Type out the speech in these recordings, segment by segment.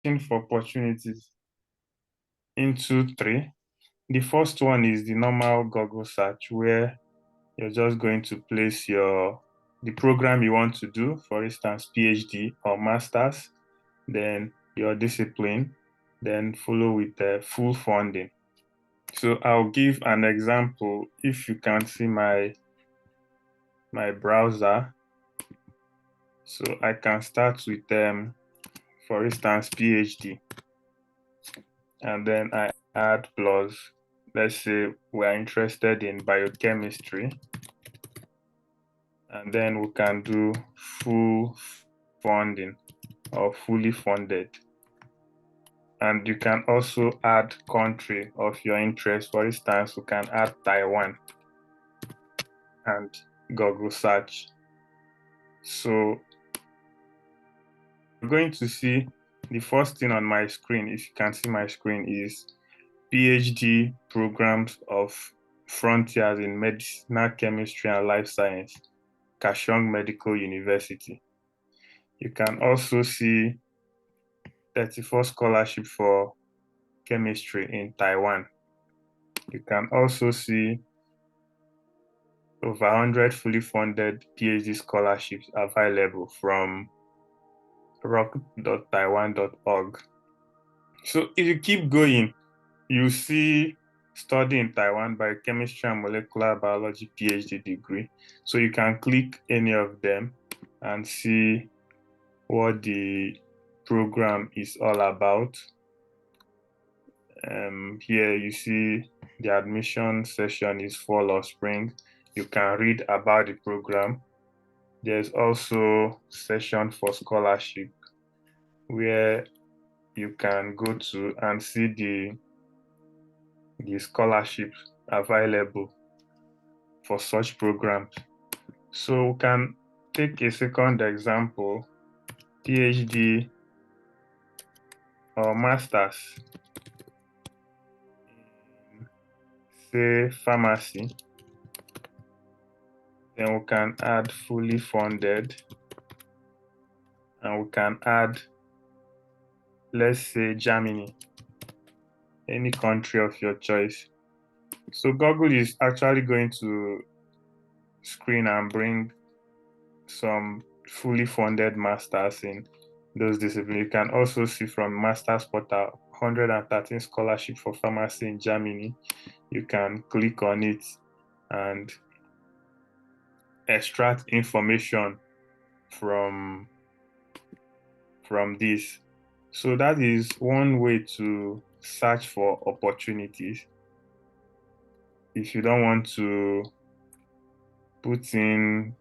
for opportunities into three. The first one is the normal Google search where you're just going to place the program you want to do, for instance, PhD or master's, then your discipline, then follow with the full funding. So I'll give an example. If you can see my browser, so I can start with for instance, PhD, and then I add plus, let's say we're interested in biochemistry, and then we can do full funding or fully funded. And you can also add country of your interest. For instance, we can add Taiwan and Google search. So you're going to see the first thing on my screen, if you can see my screen, is PhD programs of frontiers in medicinal chemistry and life science, Kashong Medical University. You can also see 34 scholarship for chemistry in Taiwan. You can also see over 100 fully funded PhD scholarships available from rock.taiwan.org. So if you keep going, you see study in Taiwan biochemistry and molecular biology PhD degree. So you can click any of them and see what the program is all about. Here you see the admission session is fall or spring. You can read about the program. There's also session for scholarship where you can go to and see the scholarships available for such programs. So we can take a second example, PhD or master's in, say, pharmacy. Then we can add fully funded, and we can add, let's say, Germany, any country of your choice. So Google is actually going to screen and bring some fully funded masters in those disciplines. You can also see from Masters Portal 113 scholarship for pharmacy in Germany. You can click on it and extract information from this. So that is one way to search for opportunities. If you don't want to put in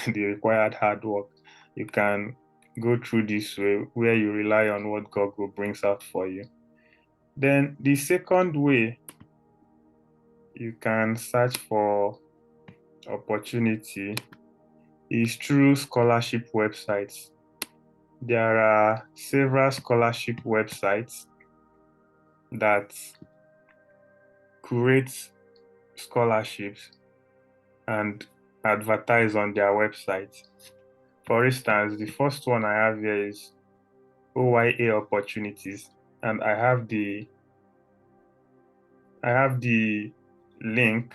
the required hard work, you can go through this way where you rely on what Google brings out for you. Then the second way you can search for opportunity is through scholarship websites. There are several scholarship websites that create scholarships and advertise on their website. For instance, the first one I have here is OYA Opportunities, and I have the link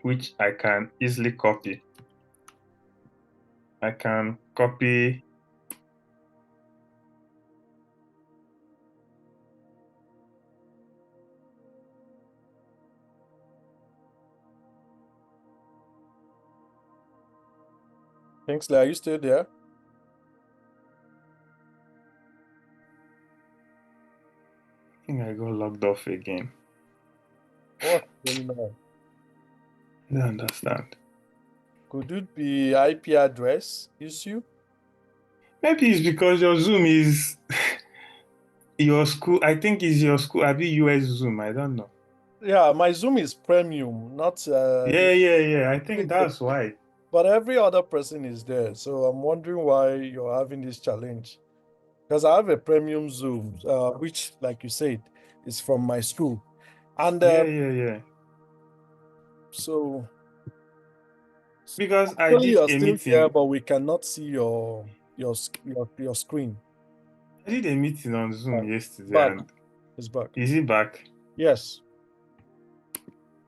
which I can easily copy. I can copy Kingsley, are you still there? I think I got logged off again. What's going on? I don't understand. Could it be IP address issue? Maybe it's because your Zoom is your school. I think it's your school. I be US Zoom. I don't know. Yeah, my Zoom is premium, not Yeah. I think that's why. but every other person is there. So I'm wondering why you're having this challenge. Because I have a premium Zoom, which, like you said, is from my school. And Yeah. so Because I actually did you're a still there, meeting. but we cannot see your screen. I did a meeting on Zoom Back. yesterday, Back. and It's back. is it back? Yes.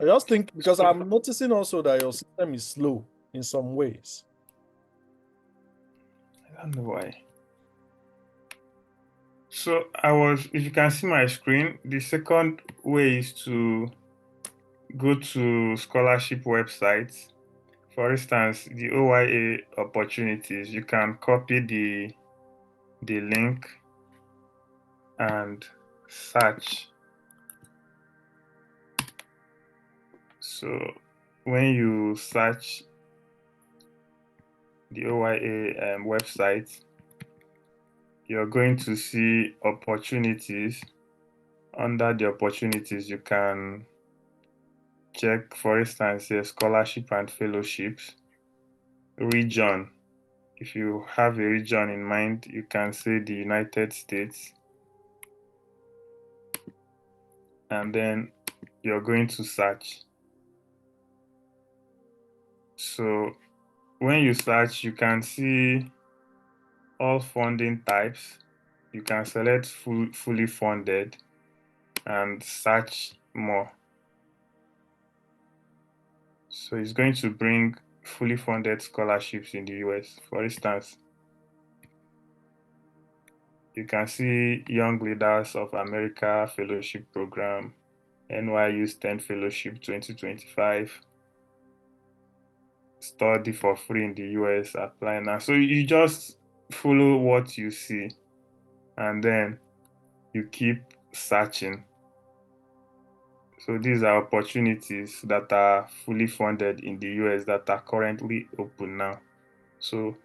I just think because So I'm noticing also that your system is slow in some ways. I don't know why. So if you can see my screen, the second way is to go to scholarship websites. For instance, the OYA opportunities, you can copy the link and search. So when you search the OYA website, you're going to see opportunities. Under the opportunities, you can check, for instance, here, scholarship and fellowships, region. If you have a region in mind, you can say the United States, and then you're going to search. So when you search, you can see all funding types. You can select fully funded and search more. So it's going to bring fully funded scholarships in the US. For instance, you can see Young Leaders of America Fellowship Program, NYU STEM Fellowship 2025, study for free in the US, apply now. So you just follow what you see and then you keep searching. So these are opportunities that are fully funded in the US that are currently open now. So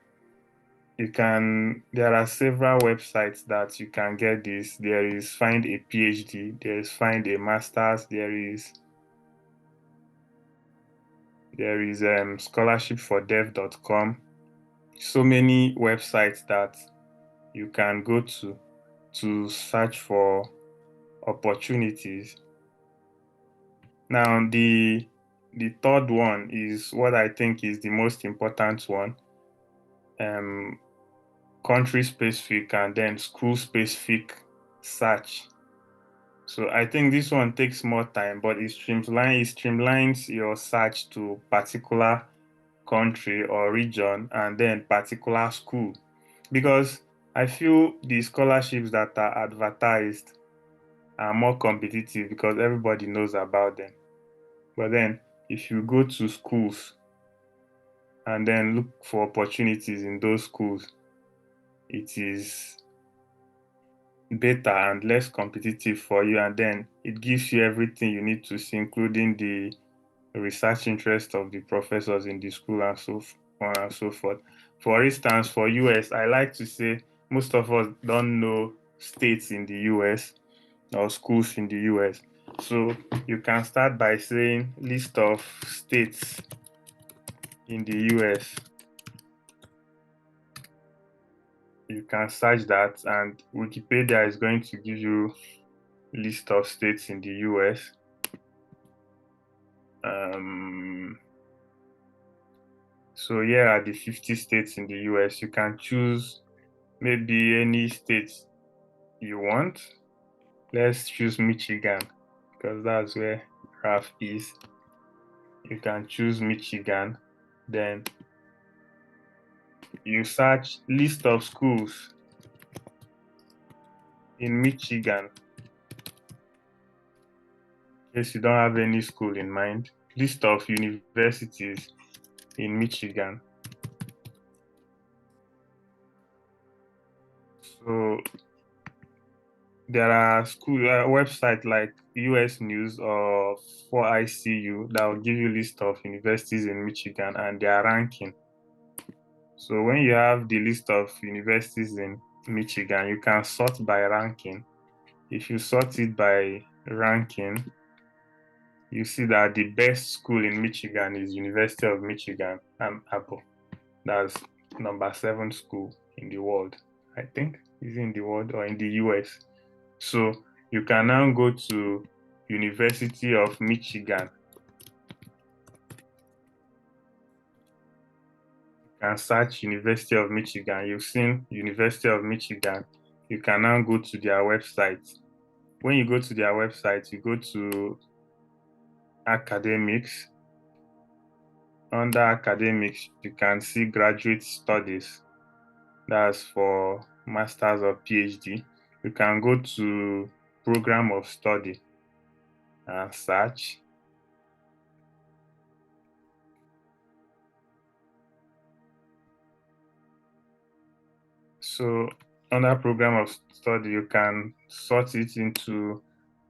there are several websites that you can get this. There is Find a PhD, there is Find a Master's, there is scholarshipfordev.com. So many websites that you can go to search for opportunities. Now, the third one is what I think is the most important one, country specific and then school specific search. So I think this one takes more time, but it streamlines your search to particular country or region and then particular school. Because I feel the scholarships that are advertised are more competitive because everybody knows about them. But then if you go to schools and then look for opportunities in those schools, it is better and less competitive for you, and then it gives you everything you need to see, including the research interest of the professors in the school and so on and so forth. For instance, for US, I like to say most of us don't know states in the US or schools in the US. So you can start by saying list of states in the US. You can search that, and Wikipedia is going to give you list of states in the US. So here are the 50 states in the US. You can choose maybe any state you want. Let's choose Michigan because that's where Ralph is. You can choose Michigan. Then you search list of schools in Michigan. In case you don't have any school in mind, list of universities in Michigan. So there are school websites like US News or 4ICU that will give you list of universities in Michigan and their ranking. So when you have the list of universities in Michigan, you can sort by ranking. If you sort it by ranking, you see that the best school in Michigan is University of Michigan and Apple. That's number 7 school in the world, I think. Is it in the world or in the US? So you can now go to University of Michigan. You can search University of Michigan. You've seen University of Michigan. you can now go to their website. When you go to their website, you go to academics. Under academics, you can see graduate studies. That's for master's or PhD. You can go to program of study and search. So under program of study, you can sort it into,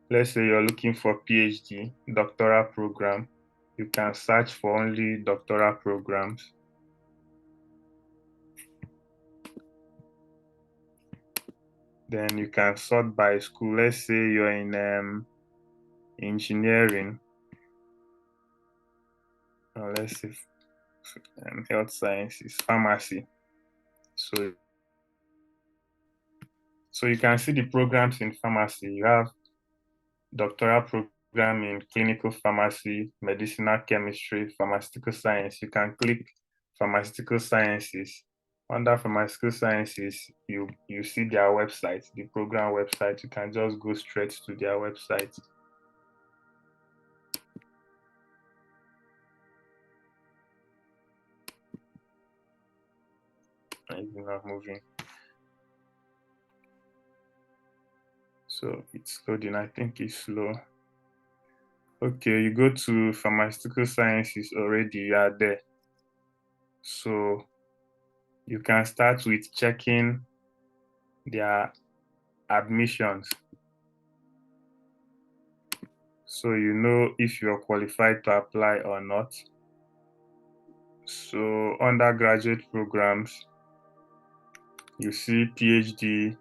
let's say you're looking for PhD, doctoral program. You can search for only doctoral programs. Then you can sort by school. Let's say you're in engineering, or let's say health sciences, pharmacy. So you can see the programs in pharmacy. You have doctoral program in clinical pharmacy, medicinal chemistry, pharmaceutical science. You can click pharmaceutical sciences. Under pharmaceutical sciences, you see their website, the program website. You can just go straight to their website. It's not moving. So it's loading. I think it's slow. Okay, you go to pharmaceutical sciences already, you are there. So you can start with checking their admissions. So you know if you're qualified to apply or not. So undergraduate programs, you see PhD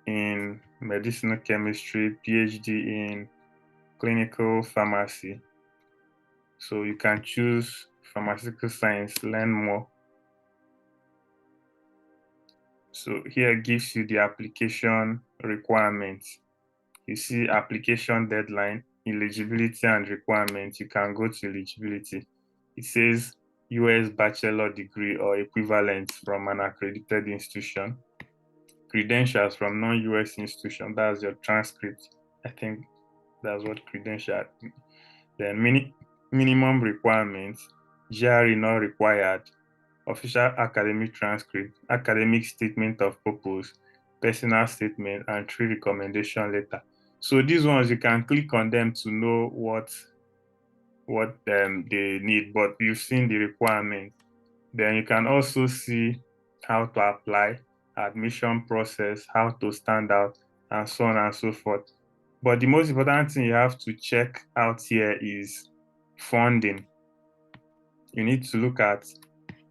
in medicinal chemistry, PhD in clinical pharmacy. So you can choose pharmaceutical science, learn more. So here it gives you the application requirements. You see application deadline, eligibility and requirements. You can go to eligibility. It says US bachelor degree or equivalent from an accredited institution. Credentials from non-US institution, that's your transcript. I think that's what credential. Then minimum requirements, GRE not required, official academic transcript, academic statement of purpose, personal statement, and 3 recommendation letter. So these ones, you can click on them to know what they need, but you've seen the requirement. Then you can also see how to apply, admission process, how to stand out, and so on and so forth. But the most important thing you have to check out here is funding. You need to look at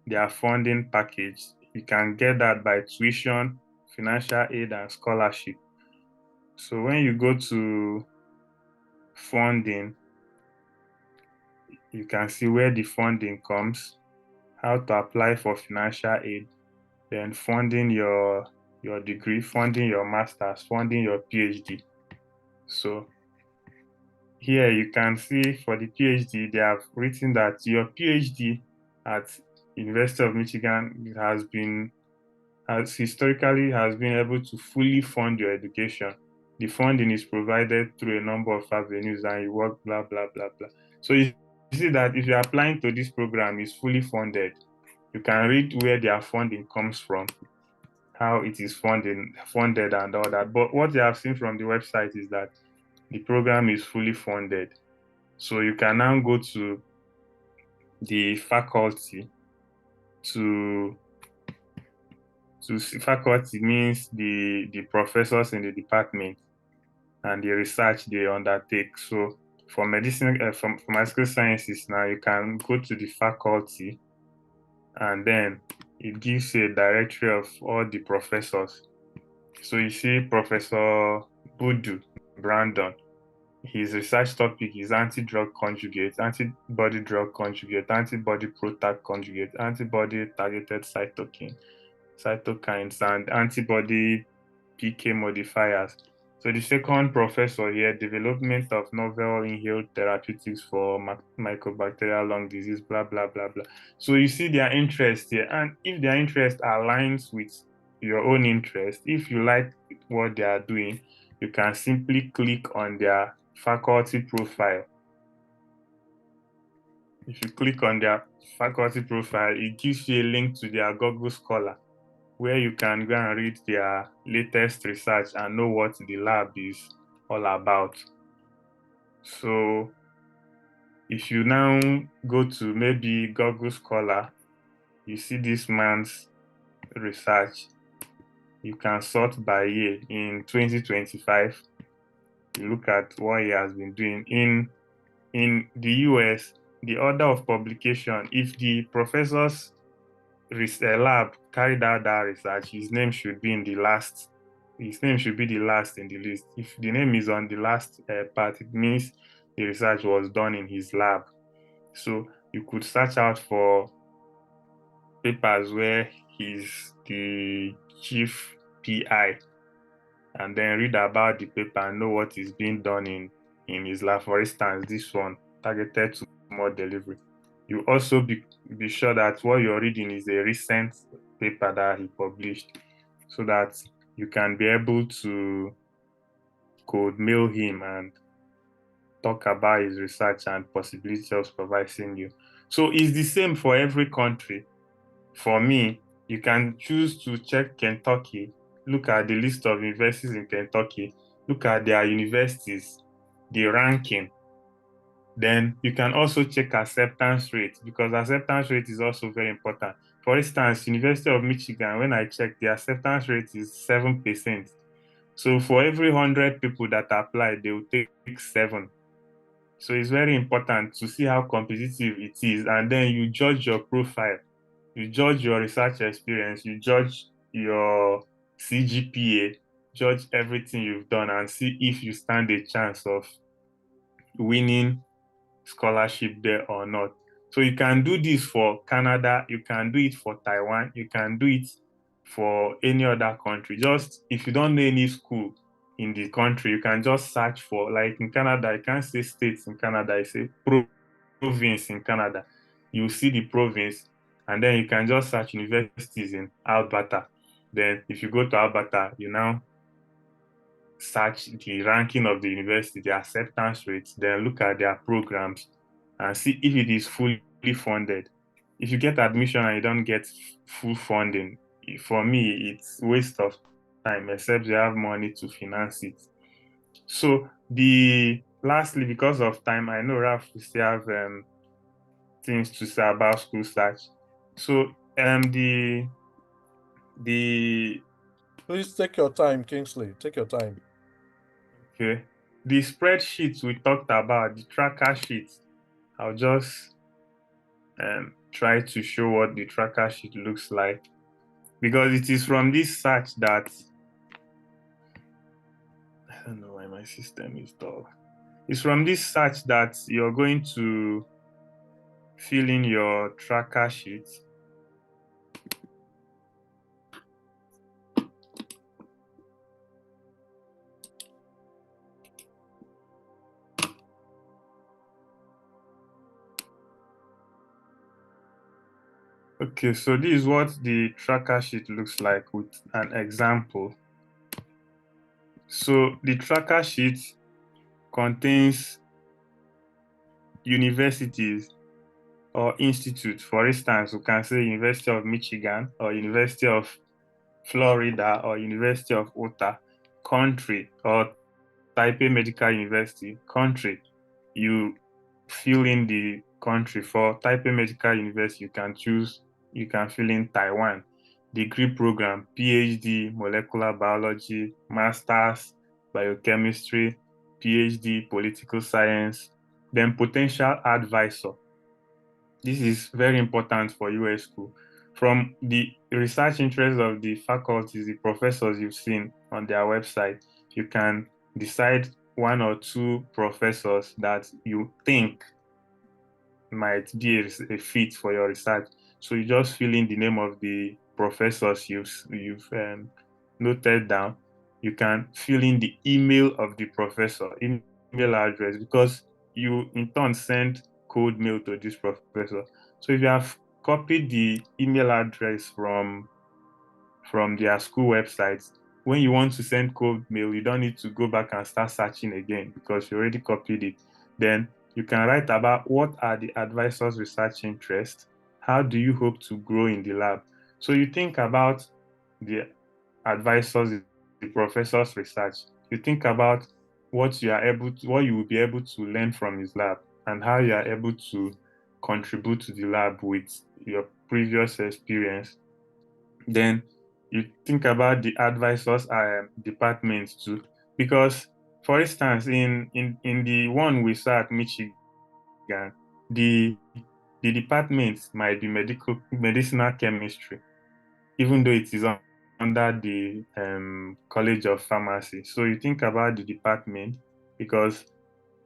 their funding package. You can get that by tuition, financial aid, and scholarship. So when you go to funding, you can see where the funding comes, how to apply for financial aid, then funding your degree, funding your master's, funding your PhD. So here you can see for the PhD, they have written that your PhD at University of Michigan has historically been able to fully fund your education. The funding is provided through a number of avenues and you work blah, blah, blah, blah. So you see that if you're applying to this program, it's fully funded. You can read where their funding comes from, how it is funded and all that. But what you have seen from the website is that the program is fully funded. So you can now go to the faculty to faculty means the professors in the department and the research they undertake. So for medicine, for medical sciences now, you can go to the faculty and then it gives you a directory of all the professors. So you see Professor Budu Brandon. His research topic is anti-drug conjugate, antibody drug conjugate, antibody protac conjugate, antibody targeted cytokines, and antibody PK modifiers. So the second professor here, development of novel inhaled therapeutics for mycobacterial lung disease, blah, blah, blah, blah. So you see their interest here. And if their interest aligns with your own interest. If you like what they are doing, you can simply click on their faculty profile. If you click on their faculty profile, it gives you a link to their Google Scholar, where you can go and read their latest research and know what the lab is all about. So if you now go to maybe Google Scholar, you see this man's research, you can sort by year. In 2025, you look at what he has been doing. In the US, the order of publication, if the professor's lab carried out that research, his name should be in the last. His name should be the last in the list. If the name is on the last part, it means the research was done in his lab. So you could search out for papers where he's the chief PI, and then read about the paper and know what is being done in his lab. For instance, this one targeted to more delivery. You also be sure that what you're reading is a recent paper that he published, so that you can be able to code mail him and talk about his research and possibility of supervising you. So it's the same for every country. For me, you can choose to check Kentucky, look at the list of universities in Kentucky, look at their universities, the ranking. Then you can also check acceptance rate, because acceptance rate is also very important. For instance, University of Michigan, when I checked, the acceptance rate is 7%. So for every 100 people that apply, they will take 7. So it's very important to see how competitive it is, and then you judge your profile, you judge your research experience, you judge your CGPA, judge everything you've done, and see if you stand a chance of winning scholarship there or not. So you can do this for Canada, you can do it for Taiwan, you can do it for any other country. Just if you don't know any school in the country, you can just search for, like in Canada, you can't say states in Canada, you say province in Canada. You see the province, and then you can just search universities in Alberta. Then if you go to Alberta, you now search the ranking of the university, the acceptance rates, then look at their programs and see if it is fully funded. If you get admission and you don't get full funding, for me, it's waste of time, except you have money to finance it. So lastly, because of time, I know Ralph will still have things to say about school search. So the Please take your time, Kingsley. Take your time. okay, the spreadsheets we talked about, the tracker sheets, I'll just try to show what the tracker sheet looks like, because it is from this search that I don't know why my system is dull. It's from this search that you're going to fill in your tracker sheet. Okay, so this is what the tracker sheet looks like with an example. So the tracker sheet contains universities or institutes. For instance, we can say University of Michigan or University of Florida or University of Utah. Country, or Taipei Medical University. Country, you fill in the country. For Taipei Medical University, you can fill in Taiwan. Degree program, PhD, molecular biology, master's, biochemistry, PhD, political science. Then potential advisor. This is very important for US school. From the research interests of the faculties, the professors you've seen on their website, you can decide one or two professors that you think might be a fit for your research. So you just fill in the name of the professors you've noted down. You can fill in the email of the professor, email address, because you in turn send cold mail to this professor. So if you have copied the email address from from their school websites. When you want to send cold mail, you don't need to go back and start searching again because you already copied it. Then you can write about what are the advisor's research interests? How do you hope to grow in the lab? So you think about the advisors, the professor's research. You think about what what you will be able to learn from his lab and how you are able to contribute to the lab with your previous experience. Then you think about the advisors departments too, because for instance, in the one we saw at Michigan, the the department might be medicinal chemistry, even though it is under the College of Pharmacy. So you think about the department because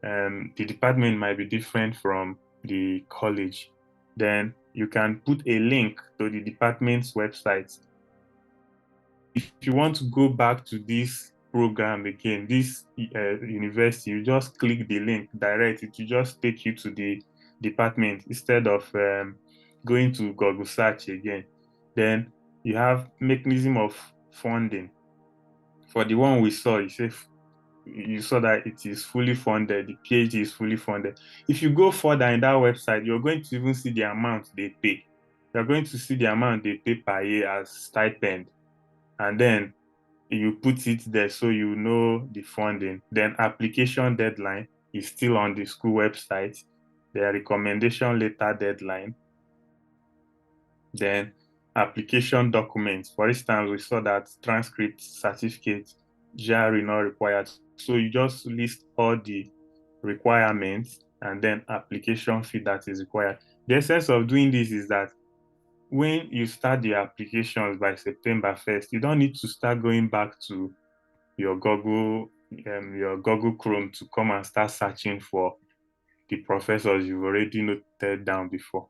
the department might be different from the college. Then you can put a link to the department's website. If you want to go back to this program again, this university, you just click the link direct. It will just take you to the department instead of going to Google search again. Then you have mechanism of funding. For the one we saw, you saw that it is fully funded, the PhD is fully funded. If you go further in that website, you're going to even see the amount they pay. You're going to see the amount they pay per year as stipend. And then you put it there so you know the funding. Then application deadline is still on the school website. The recommendation letter deadline. Then application documents. For instance, we saw that transcript, certificate, GRE not required. So you just list all the requirements and then application fee that is required. The essence of doing this is that when you start the applications by September 1st, you don't need to start going back to your Google Chrome to come and start searching for the professors you've already noted down before,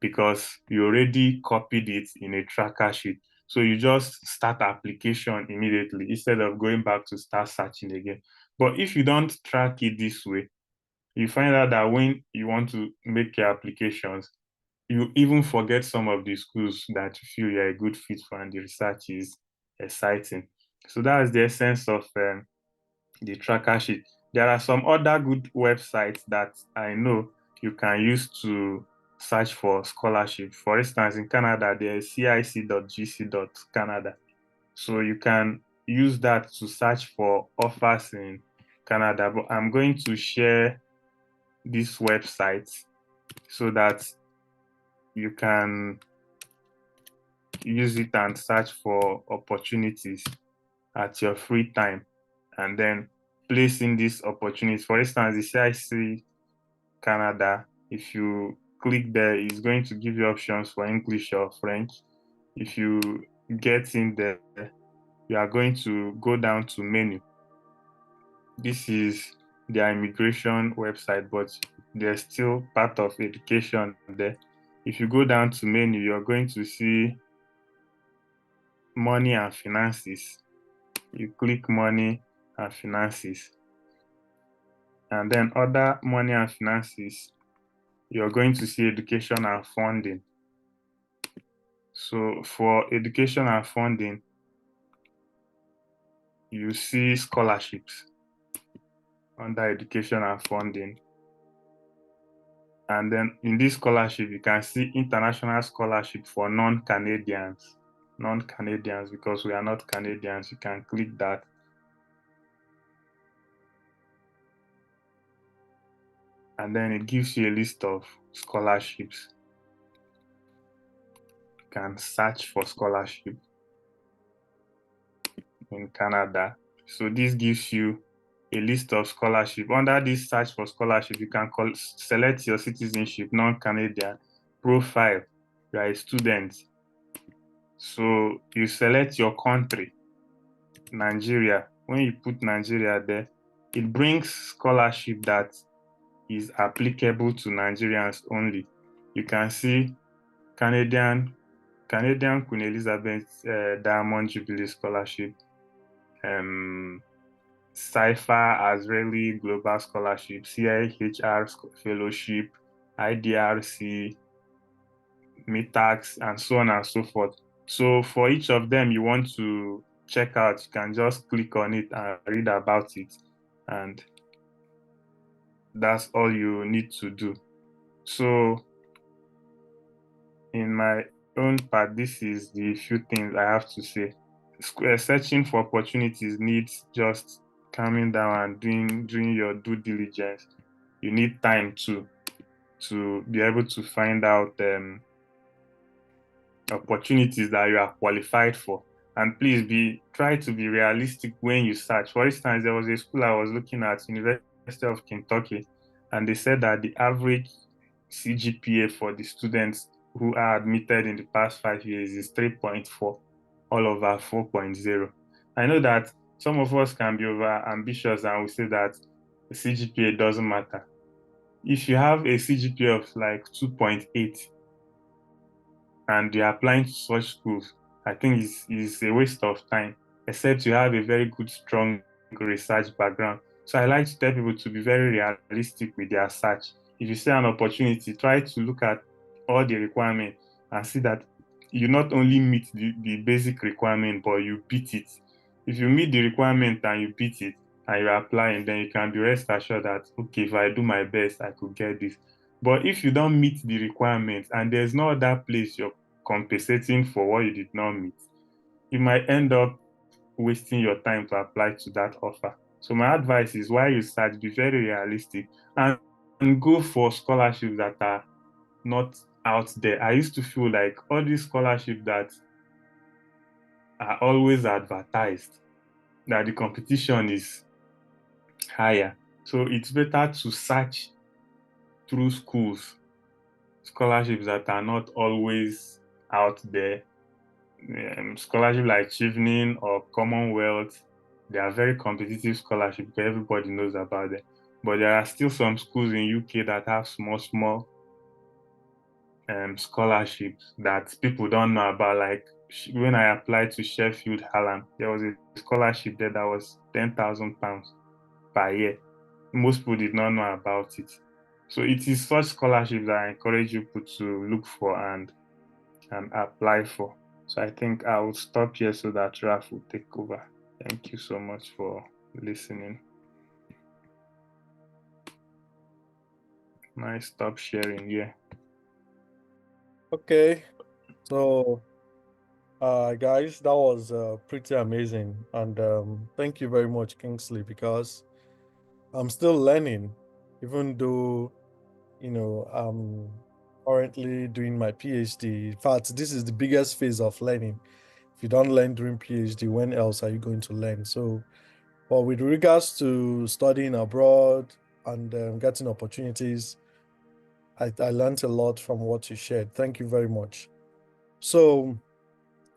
because you already copied it in a tracker sheet. So you just start application immediately instead of going back to start searching again. But if you don't track it this way, you find out that when you want to make your applications, you even forget some of the schools that you feel you're a good fit for and the research is exciting. So that's the essence of the tracker sheet. There are some other good websites that I know you can use to search for scholarship. For instance, in Canada, there is cic.gc.canada. So you can use that to search for offers in Canada. But I'm going to share this website so that you can use it and search for opportunities at your free time and then placing these opportunities. For instance, the CIC Canada, if you click there, it's going to give you options for English or French. If you get in there, you are going to go down to menu. This is their immigration website, but there's still part of education there. If you go down to menu, you're going to see money and finances. You click money and finances. And then other money and finances, you're going to see education and funding. So for education and funding, you see scholarships under education and funding. And then in this scholarship, you can see international scholarship for non-Canadians. Non-Canadians, because we are not Canadians, you can click that. And then it gives you a list of scholarships. You can search for scholarship in Canada. So this gives you a list of scholarship. Under this search for scholarship, you can select your citizenship, non-Canadian, profile, you are a student. So you select your country, Nigeria. When you put Nigeria there, it brings scholarship that is applicable to Nigerians only. You can see Canadian Queen Elizabeth Diamond Jubilee Scholarship, CIFA Azrieli Global Scholarship, CIHR Fellowship, IDRC, MITAX, and so on and so forth. So for each of them you want to check out, you can just click on it and read about it. And that's all you need to do. So in my own part, this is the few things I have to say. Searching for opportunities needs just calming down and doing your due diligence. You need time to be able to find out opportunities that you are qualified for. And please try to be realistic when you search. For instance, there was a school I was looking at, University of Kentucky, and they said that the average CGPA for the students who are admitted in the past 5 years is 3.4, all over 4.0. I know that some of us can be over ambitious and we say that the CGPA doesn't matter. If you have a CGPA of like 2.8 and you're applying to such schools, I think it's a waste of time, except you have a very good, strong research background. So I like to tell people to be very realistic with their search. If you see an opportunity, try to look at all the requirements and see that you not only meet the basic requirement, but you beat it. If you meet the requirement and you beat it and you're applying, then you can be rest assured that, okay, if I do my best, I could get this. But if you don't meet the requirements and there's no other place you're compensating for what you did not meet, you might end up wasting your time to apply to that offer. So my advice is while you search, be very realistic and go for scholarships that are not out there. I used to feel like all these scholarships that are always advertised, that the competition is higher. So it's better to search through schools, scholarships that are not always out there. Scholarship like Chevening or Commonwealth, they are very competitive scholarships because everybody knows about them. But there are still some schools in UK that have small scholarships that people don't know about. Like when I applied to Sheffield Hallam, there was a scholarship there that was £10,000 per year. Most people did not know about it. So it is such scholarships that I encourage you to look for and apply for. So I think I will stop here so that Raf will take over. Thank you so much for listening. Nice, stop sharing. Yeah. Okay. So, guys, that was pretty amazing. And thank you very much, Kingsley, because I'm still learning, even though, I'm currently doing my PhD. In fact, this is the biggest phase of learning. If you don't learn during PhD, when else are you going to learn? So, but with regards to studying abroad and getting opportunities, I learned a lot from what you shared. Thank you very much. So,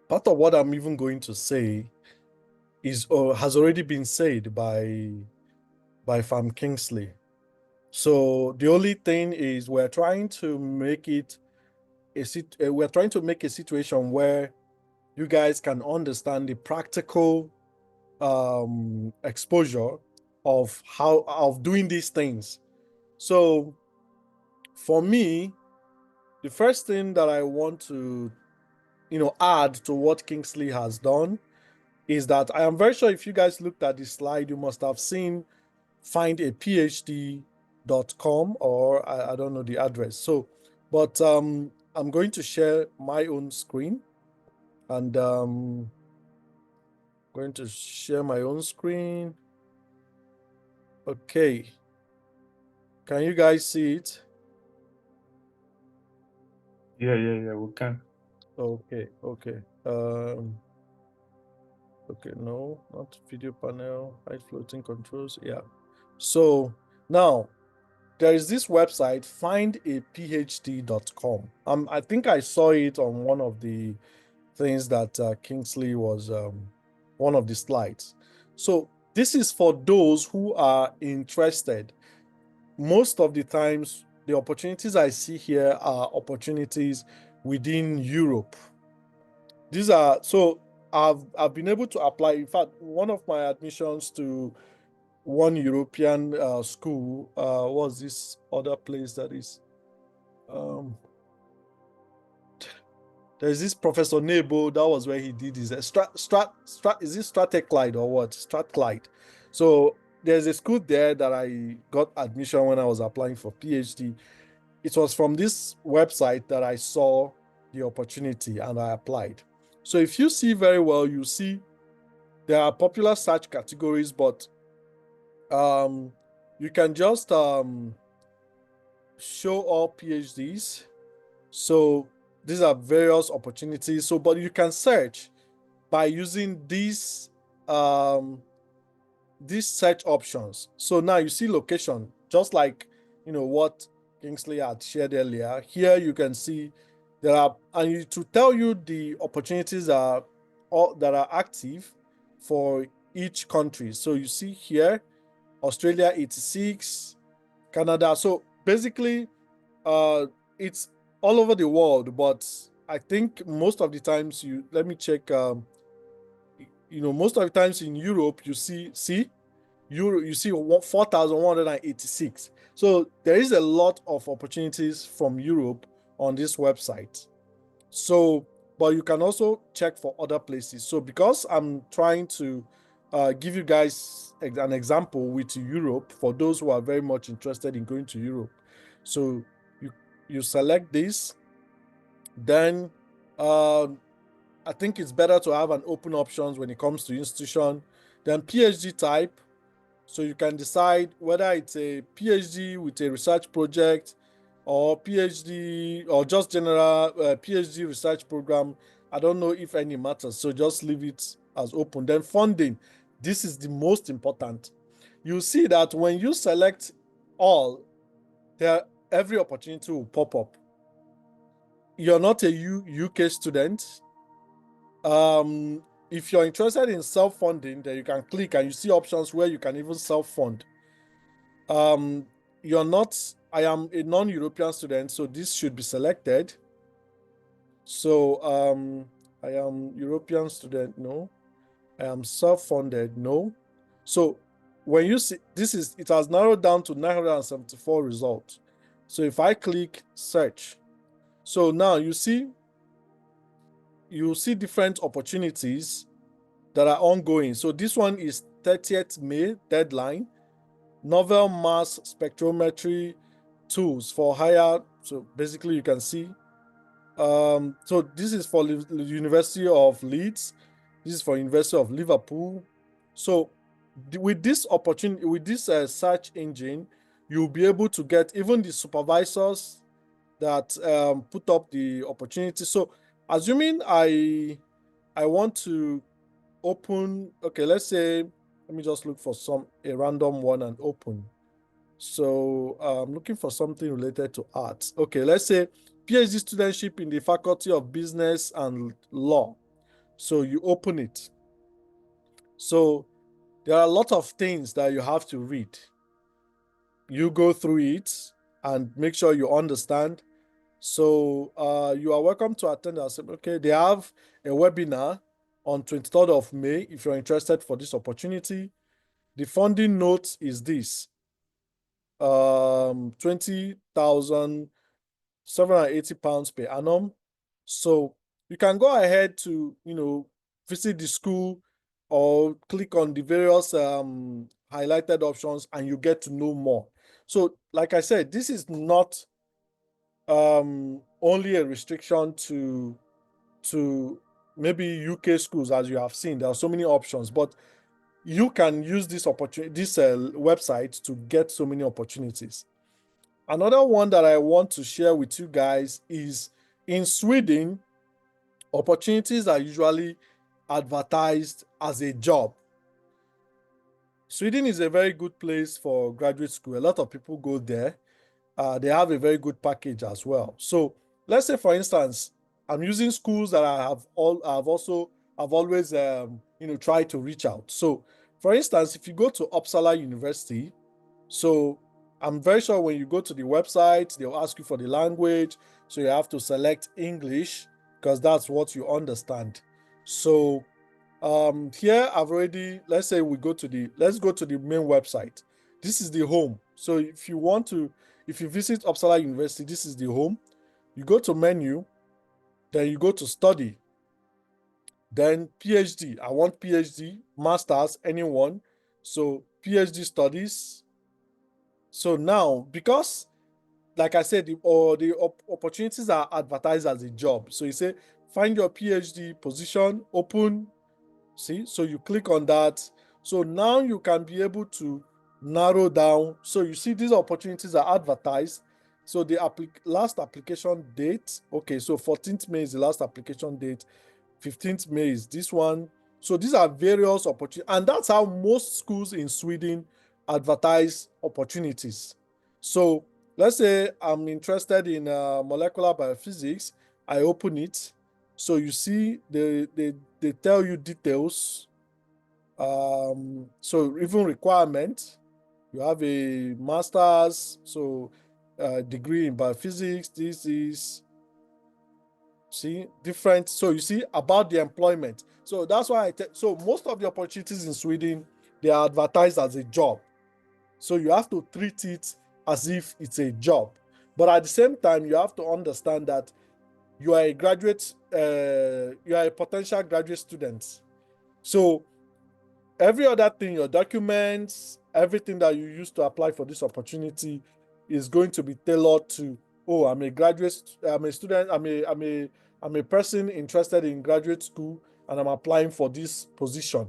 part of what I'm even going to say is or has already been said by Farm Kingsley. So the only thing is we're trying to make it we're trying to make a situation where you guys can understand the practical exposure of how of doing these things. So for me, the first thing that I want to add to what Kingsley has done is that I am very sure if you guys looked at this slide, you must have seen findaphd.com, or I don't know the address. So, but I'm going to share my own screen, and going to share my own screen. Okay. Can you guys see it? Yeah, we can. Okay. Okay, no, not video panel, hide floating controls. Yeah. So now there is this website, findaphd.com. I think I saw it on one of the things that Kingsley was one of the slides. So this is for those who are interested. Most of the times, the opportunities I see here are opportunities within Europe. These are so I've been able to apply. In fact, one of my admissions to one European school was this other place that is um, There's this Professor Nebo, that was where he did his is it Strathclyde or what? Strathclyde. So there's a school there that I got admission when I was applying for PhD. It was from this website that I saw the opportunity and I applied. So if you see very well, you see there are popular search categories, but um, you can just show all PhDs. So these are various opportunities. So, but you can search by using um, these search options. So now you see location, just like what Kingsley had shared earlier. Here you can see there are, and to tell you the opportunities are all that are active for each country. So you see here, Australia 86, Canada. So basically, it's all over the world, but I think most of the times let me check. Most of the times in Europe, you see 4,186. So there is a lot of opportunities from Europe on this website. So, but you can also check for other places. So because I'm trying to give you guys an example with Europe for those who are very much interested in going to Europe. So you you select this, then I think it's better to have an open options when it comes to institution. Then PhD type, so you can decide whether it's a PhD with a research project or PhD or just general PhD research program. I don't know if any matters, so just leave it as open. Then funding, this is the most important. You see that when you select all, every opportunity will pop up. You're not a UK student. If you're interested in self-funding, then you can click and you see options where you can even self-fund. Um, you're not, I am a non-European student, so this should be selected. So I am European student, no. I am self-funded, no. So when you see it has narrowed down to 974 results. So if I click search, so now you see different opportunities that are ongoing. So this one is 30th May deadline. Novel mass spectrometry tools for higher. So basically, you can see. So this is for the University of Leeds. This is for University of Liverpool. So with this opportunity, with this search engine, you'll be able to get even the supervisors that put up the opportunity. So assuming I want to open, okay, let's say, let me just look for a random one and open. So I'm looking for something related to arts. Okay, let's say PhD studentship in the Faculty of Business and Law. So you open it. So there are a lot of things that you have to read. You go through it and make sure you understand. So you are welcome to attend our seminar. Okay, they have a webinar on 23rd of May if you're interested for this opportunity. The funding note is this: 20,780 pounds per annum. So you can go ahead to visit the school or click on the various highlighted options and you get to know more. So like I said, this is not only a restriction to maybe UK schools. As you have seen, there are so many options, but you can use this website to get so many opportunities. Another one that I want to share with you guys is in Sweden, opportunities are usually advertised as a job. Sweden is a very good place for graduate school. A lot of people go there. They have a very good package as well. So let's say, for instance, I'm using schools that I've always tried to reach out. So for instance, if you go to Uppsala University, so I'm very sure when you go to the website, they'll ask you for the language. So you have to select English because that's what you understand. So here I've already, let's say let's go to the main website. This is the home. So if you visit Uppsala University, this is the home. You go to menu, Then you go to study. Then PhD. I want PhD, masters, anyone. So PhD studies. So now, because like I said, the opportunities are advertised as a job. So you say, find your PhD position, open. See, so you click on that. So now you can be able to narrow down. So you see these opportunities are advertised. So the last application date, okay, so 14th May is the last application date. 15th May is this one. So these are various opportunities. And that's how most schools in Sweden advertise opportunities. So let's say I'm interested in molecular biophysics. I open it. So you see they tell you details. So even requirements. You have a master's, so degree in biophysics. This is see different. So you see about the employment. So that's why so most of the opportunities in Sweden, they are advertised as a job. So you have to treat it as if it's a job. But at the same time, you have to understand that you are a graduate, you are a potential graduate student. So every other thing, your documents, everything that you use to apply for this opportunity is going to be tailored to, oh, I'm a graduate, I'm a student, I'm a person interested in graduate school and I'm applying for this position.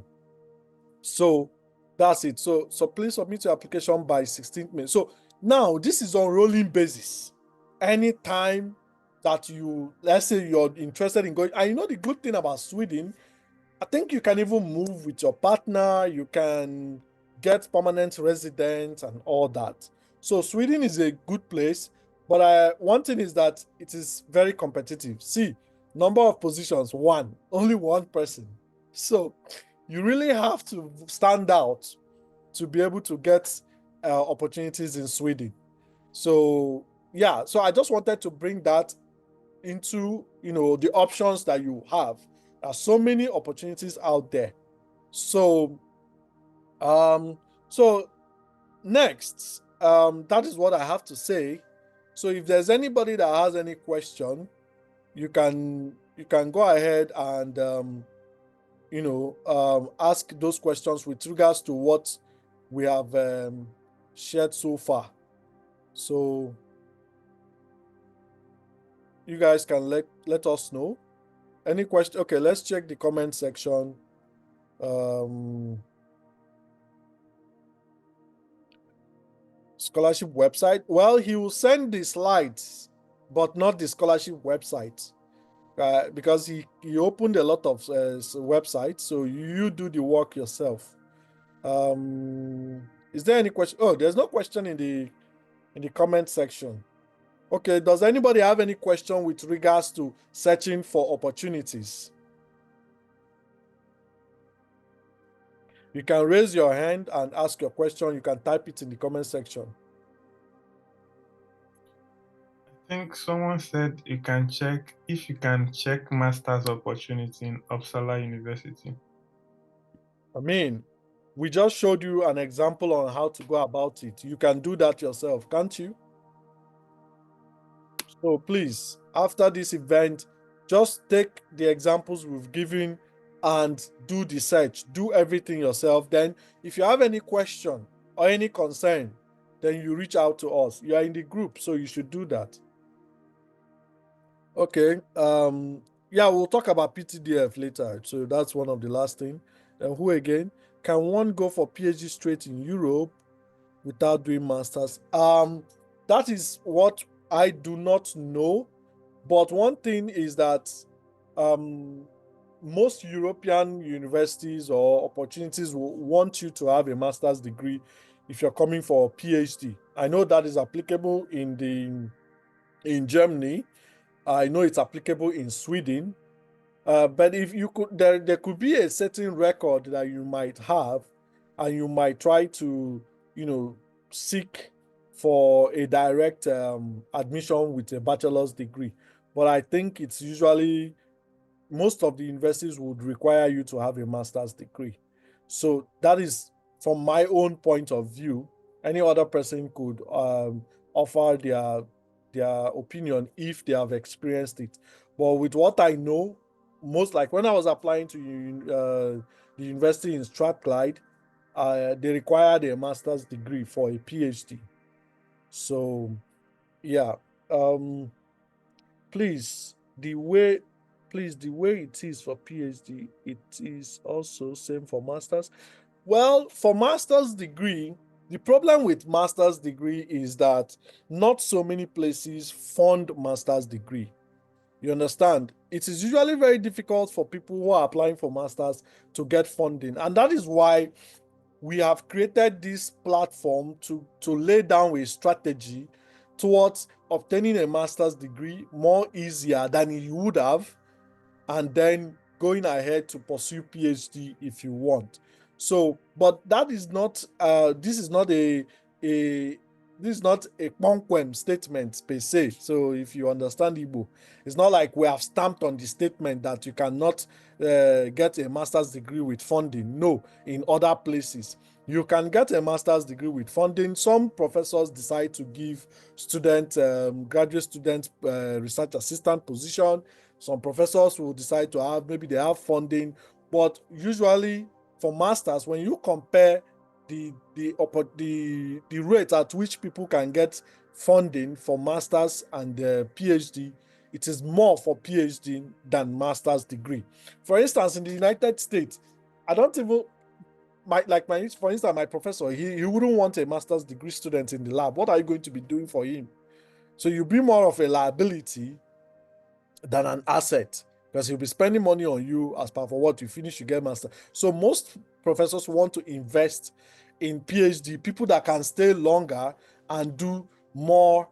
So that's it. So please submit your application by 16th May. So now this is on rolling basis. Anytime that you, let's say you're interested in going, and you know the good thing about Sweden, I think you can even move with your partner, you can get permanent residence and all that. So Sweden is a good place, but one thing is that it is very competitive. See, number of positions, one, only one person. So you really have to stand out to be able to get opportunities in Sweden. So yeah, so I just wanted to bring that into the options that you have. There are so many opportunities out there. So um so next, that is what I have to say. So if there's anybody that has any question, you can go ahead and ask those questions with regards to what we have shared so far. So you guys can let us know any question. Okay, let's check the comment section. Scholarship website. Well, he will send the slides, but not the scholarship website, because he opened a lot of websites. So you do the work yourself. Is there any question? Oh, there's no question in the comment section. Okay, does anybody have any question with regards to searching for opportunities? You can raise your hand and ask your question. You can type it in the comment section. I think someone said you can check if you can check master's opportunity in Uppsala University. I mean, we just showed you an example on how to go about it. You can do that yourself, can't you? So please, after this event, just take the examples we've given and do the search. Do everything yourself. Then, if you have any question or any concern, then you reach out to us. You are in the group, so you should do that. Okay. Yeah, we'll talk about PTDF later. So that's one of the last thing. Then who again? Can one go for PhD straight in Europe without doing masters? That is what I do not know. But one thing is that um most European universities or opportunities will want you to have a master's degree if you're coming for a PhD. I know that is applicable in Germany. I know it's applicable in Sweden. But if you could, there could be a certain record that you might have, and you might try to, seek for a direct admission with a bachelor's degree. But I think it's usually most of the universities would require you to have a master's degree. So that is from my own point of view. Any other person could offer their opinion if they have experienced it. But with what I know, most like when I was applying to the university in Strathclyde, they required a master's degree for a PhD. So yeah, um, please the way the way it is for PhD, it is also same for masters. Well, for master's degree, the problem with master's degree is that not so many places fund master's degree. You understand? It is usually very difficult for people who are applying for masters to get funding. And that is why we have created this platform to lay down a strategy towards obtaining a master's degree more easier than you would have, and then going ahead to pursue PhD if you want. So, but that is not this is not a this is not a conquem statement per se. So if you understand Igbo, it's not like we have stamped on the statement that you cannot get a master's degree with funding. No, in other places you can get a master's degree with funding. Some professors decide to give graduate student research assistant position. Some professors will decide to have, maybe they have funding, but usually for masters, when you compare the rate at which people can get funding for masters and PhD, it is more for PhD than master's degree. For instance, in the United States, I don't even for instance, my professor, he wouldn't want a master's degree student in the lab. What are you going to be doing for him? So you'll be more of a liability than an asset, because he'll be spending money on you as part for what you finish, you get master. So most professors want to invest in PhD, people that can stay longer and do more,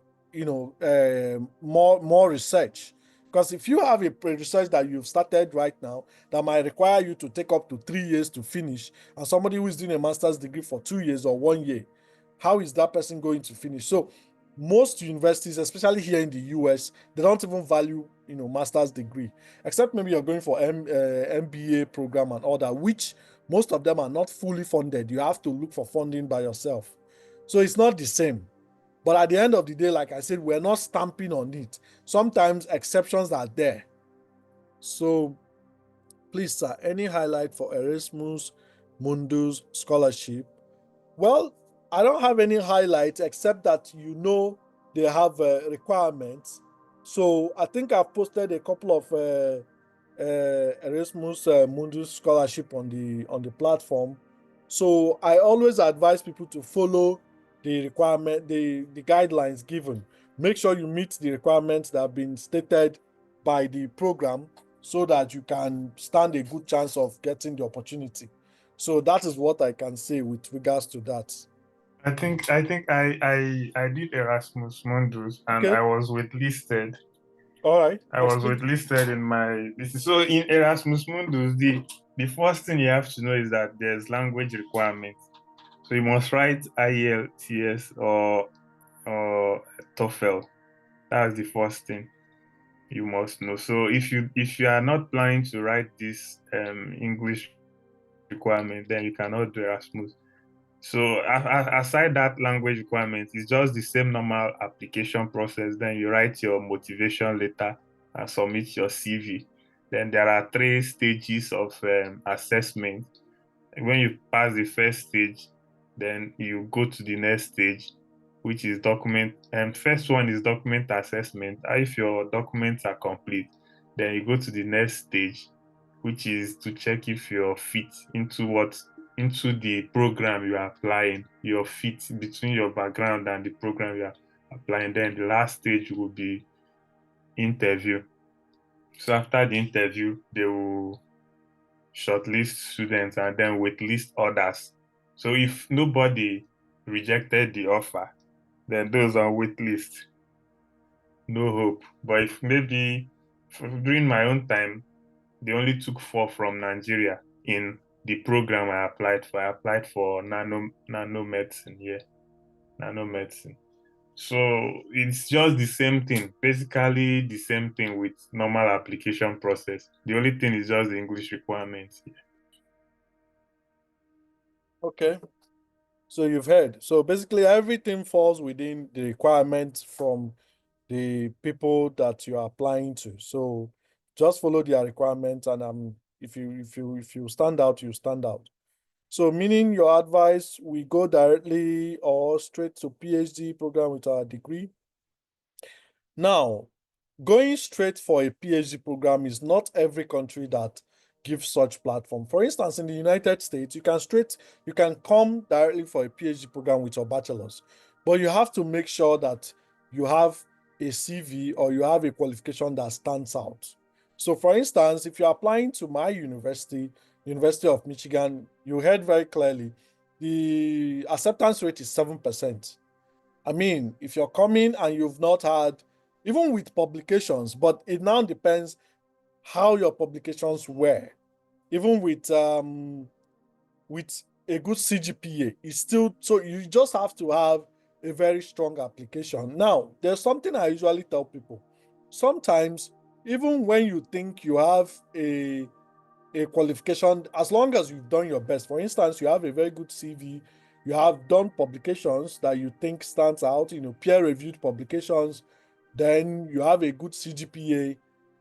more research. Because if you have a research that you've started right now that might require you to take up to 3 years to finish, and somebody who is doing a master's degree for 2 years or 1 year, how is that person going to finish? So most universities, especially here in the US, they don't even value, master's degree, except maybe you're going for MBA program and all that, which most of them are not fully funded. You have to look for funding by yourself. So it's not the same. But at the end of the day, like I said, we're not stamping on it. Sometimes exceptions are there. So please, sir, any highlight for Erasmus Mundus scholarship? Well, I don't have any highlights except that they have requirements. So I think I've posted a couple of Erasmus Mundus scholarship on the platform. So I always advise people to follow the requirement, the guidelines given. Make sure you meet the requirements that have been stated by the program so that you can stand a good chance of getting the opportunity. So that is what I can say with regards to that. I did Erasmus Mundus and Okay. All right. I was Proceed. waitlisted in my this is so in Erasmus Mundus, the first thing you have to know is that there's language requirements. So you must write IELTS or TOEFL. That's the first thing you must know. So if you are not planning to write this English requirement, then you cannot do Erasmus. So aside that language requirement, it's just the same normal application process. Then you write your motivation letter and submit your CV. Then there are three stages of assessment. When you pass the first stage, then you go to the next stage, which is document. And first one is document assessment. If your documents are complete, then you go to the next stage, which is to check if you're fit into the program you are applying, your fit between your background and the program you are applying. Then the last stage will be interview. So after the interview, they will shortlist students and then waitlist others. So if nobody rejected the offer, then those on waitlist, no hope. But if maybe during my own time, they only took four from Nigeria in the program I applied for. I applied for nanomedicine here, nanomedicine. So it's just the same thing, basically the same thing with normal application process. The only thing is just the English requirements. Okay. So you've heard. So basically, everything falls within the requirements from the people that you are applying to. So Just follow their requirements, and if you stand out, you stand out. So meaning your advice, we go directly or straight to PhD program with our degree. Now, going straight for a PhD program is not every country that gives such platform. For instance, in the United States, you can come directly for a PhD program with your bachelor's, but you have to make sure that you have a CV or you have a qualification that stands out. So for instance, if you're applying to my university, University of Michigan, you heard very clearly the acceptance rate is 7%. I mean, if you're coming and you've not had, even with publications, but it now depends how your publications were. Even with a good CGPA, it's still so you just have to have a very strong application. Now, there's something I usually tell people. Sometimes, even when you think you have a qualification, as long as you've done your best. For instance, you have a very good CV, you have done publications that you think stands out, peer-reviewed publications, then you have a good CGPA,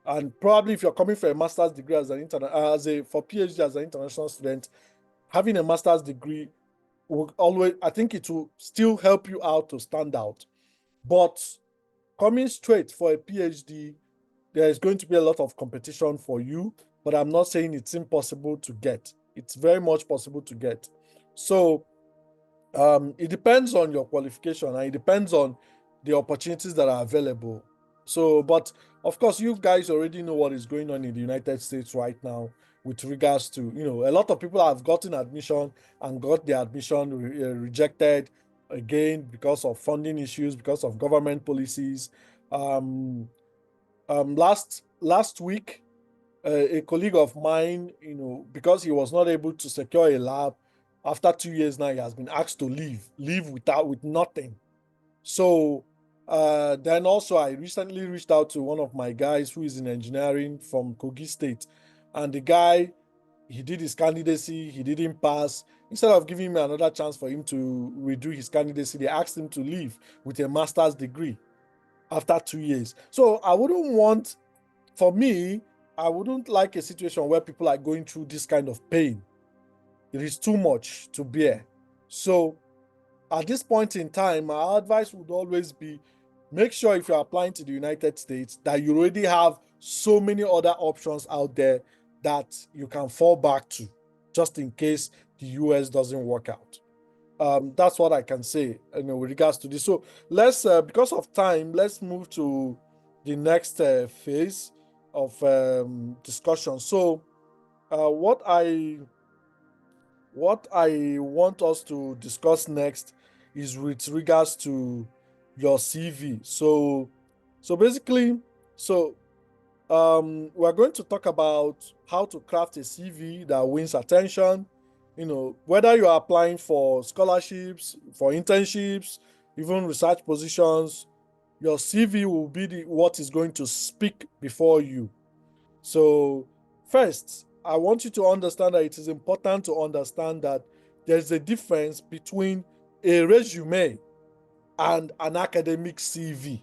and probably if you're coming for a master's degree as an for PhD as an international student, having a master's degree will always, I think it will still help you out to stand out. But coming straight for a PhD, there is going to be a lot of competition for you, but I'm not saying it's impossible to get. It's very much possible to get. So it depends on your qualification and it depends on the opportunities that are available. So, but of course, you guys already know what is going on in the United States right now with regards to, a lot of people have gotten admission and got their admission rejected again because of funding issues, because of government policies. Um, last week, a colleague of mine, because he was not able to secure a lab after 2 years now, he has been asked to leave with nothing. So then also, I recently reached out to one of my guys who is in engineering from Kogi State, and the guy, he did his candidacy, he didn't pass. Instead of giving me another chance for him to redo his candidacy, they asked him to leave with a master's degree after 2 years. So for me, I wouldn't like a situation where people are going through this kind of pain. It is too much to bear. So at this point in time, my advice would always be make sure if you're applying to the United States that you already have so many other options out there that you can fall back to just in case the US doesn't work out. That's what I can say, with regards to this. So let's, because of time, let's move to the next phase of discussion. So, what I want us to discuss next is with regards to your CV. So basically, so we're going to talk about how to craft a CV that wins attention. Whether you are applying for scholarships, for internships, even research positions, your CV will be what is going to speak before you. So, first, I want you to understand that it is important to understand that there's a difference between a resume and an academic CV.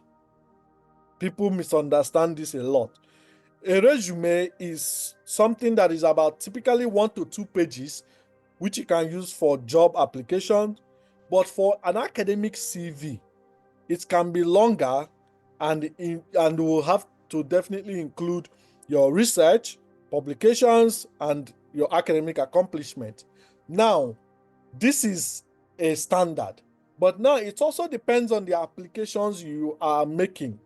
People misunderstand this a lot. A resume is something that is about typically 1 to 2 pages, which you can use for job application. But for an academic CV, it can be longer and will have to definitely include your research, publications, and your academic accomplishment. Now, this is a standard, but now it also depends on the applications you are making.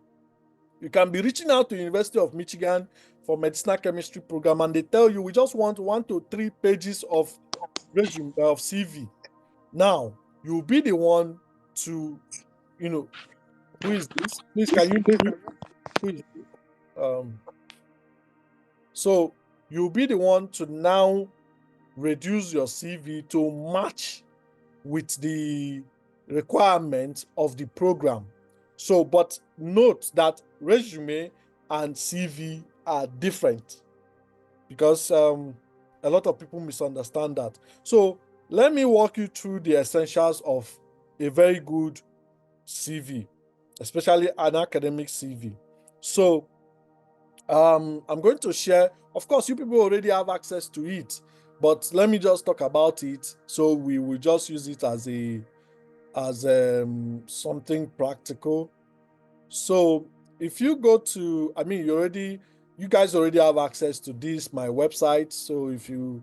You can be reaching out to University of Michigan for medicinal chemistry program, and they tell you we just want 1 to 3 pages of resume of CV. Now, you'll be the one to, who is this? Please, can you mute? Who is this? So you'll be the one to now reduce your CV to match with the requirements of the program. So, but note that resume and CV are different because a lot of people misunderstand that. So, let me walk you through the essentials of a very good CV, especially an academic CV. So, I'm going to share. Of course, you people already have access to it, but let me just talk about it. So we will just use it as something practical. So if you go to, I mean, you guys already have access to this my website. So if you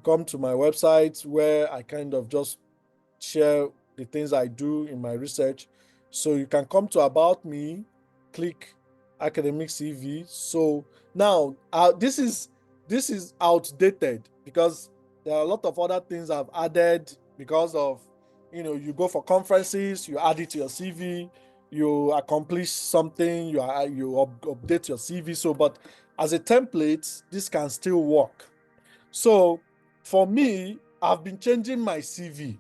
come to my website where I kind of just share the things I do in my research. So you can come to About Me, click Academic CV. So now this is outdated because there are a lot of other things I've added because of you go for conferences, you add it to your CV, you accomplish something, update your CV. So, but as a template, this can still work. So for me, I've been changing my CV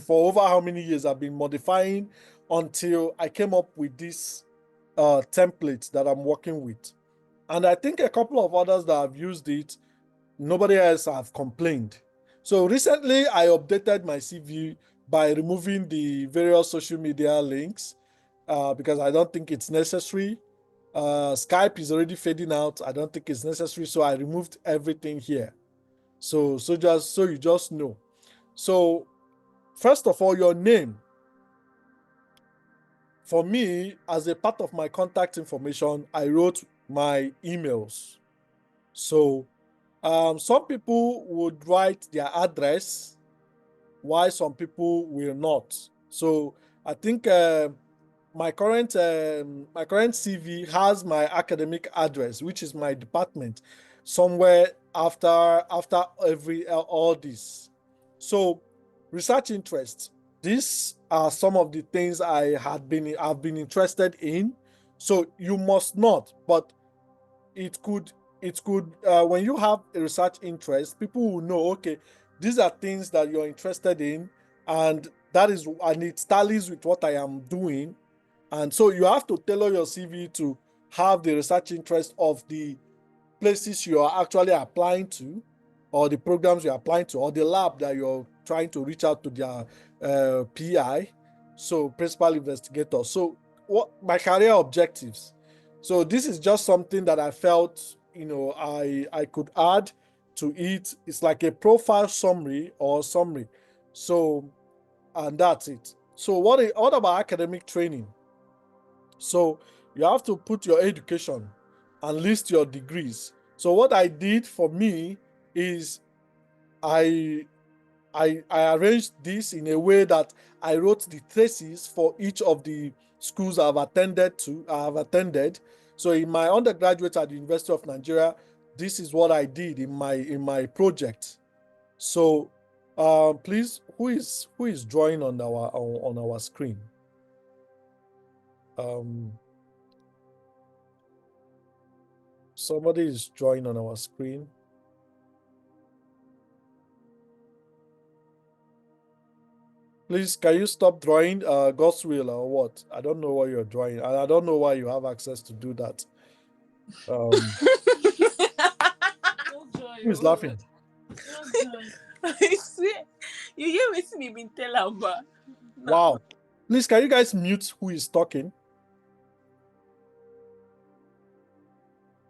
for over how many years. I've been modifying until I came up with this template that I'm working with. And I think a couple of others that have used it, nobody else have complained. So recently I updated my CV by removing the various social media links because I don't think it's necessary. Skype is already fading out. I don't think it's necessary. So I removed everything here. So just so you just know. So first of all, your name. For me, as a part of my contact information, I wrote my emails. So some people would write their address, while some people will not. So I think my current CV has my academic address, which is my department, somewhere after every all this. So research interests. These are some of the things I've been interested in. So you must not, but it could when you have a research interest, people will know, okay, these are things that you're interested in, and it tallies with what I am doing. And so you have to tailor your CV to have the research interest of the places you are actually applying to, or the programs you're applying to, or the lab that you're trying to reach out to their PI, so principal investigator. So what my career objectives. So this is just something that I felt I could add to it. It's like a profile summary or summary. So and that's it. So what about academic training? So you have to put your education and list your degrees. So what I did for me is I I arranged this in a way that I wrote the thesis for each of the schools I have attended. So in my undergraduate at the University of Nigeria, this is what I did in my project. So please, who is drawing on our screen? Um, Somebody is drawing on our screen. Please, can you stop drawing God's will or what? I don't know what you're drawing, and I don't know why you have access to do that. Who is laughing? I swear. You hear me see me tell about. Wow. Please, can you guys mute who is talking?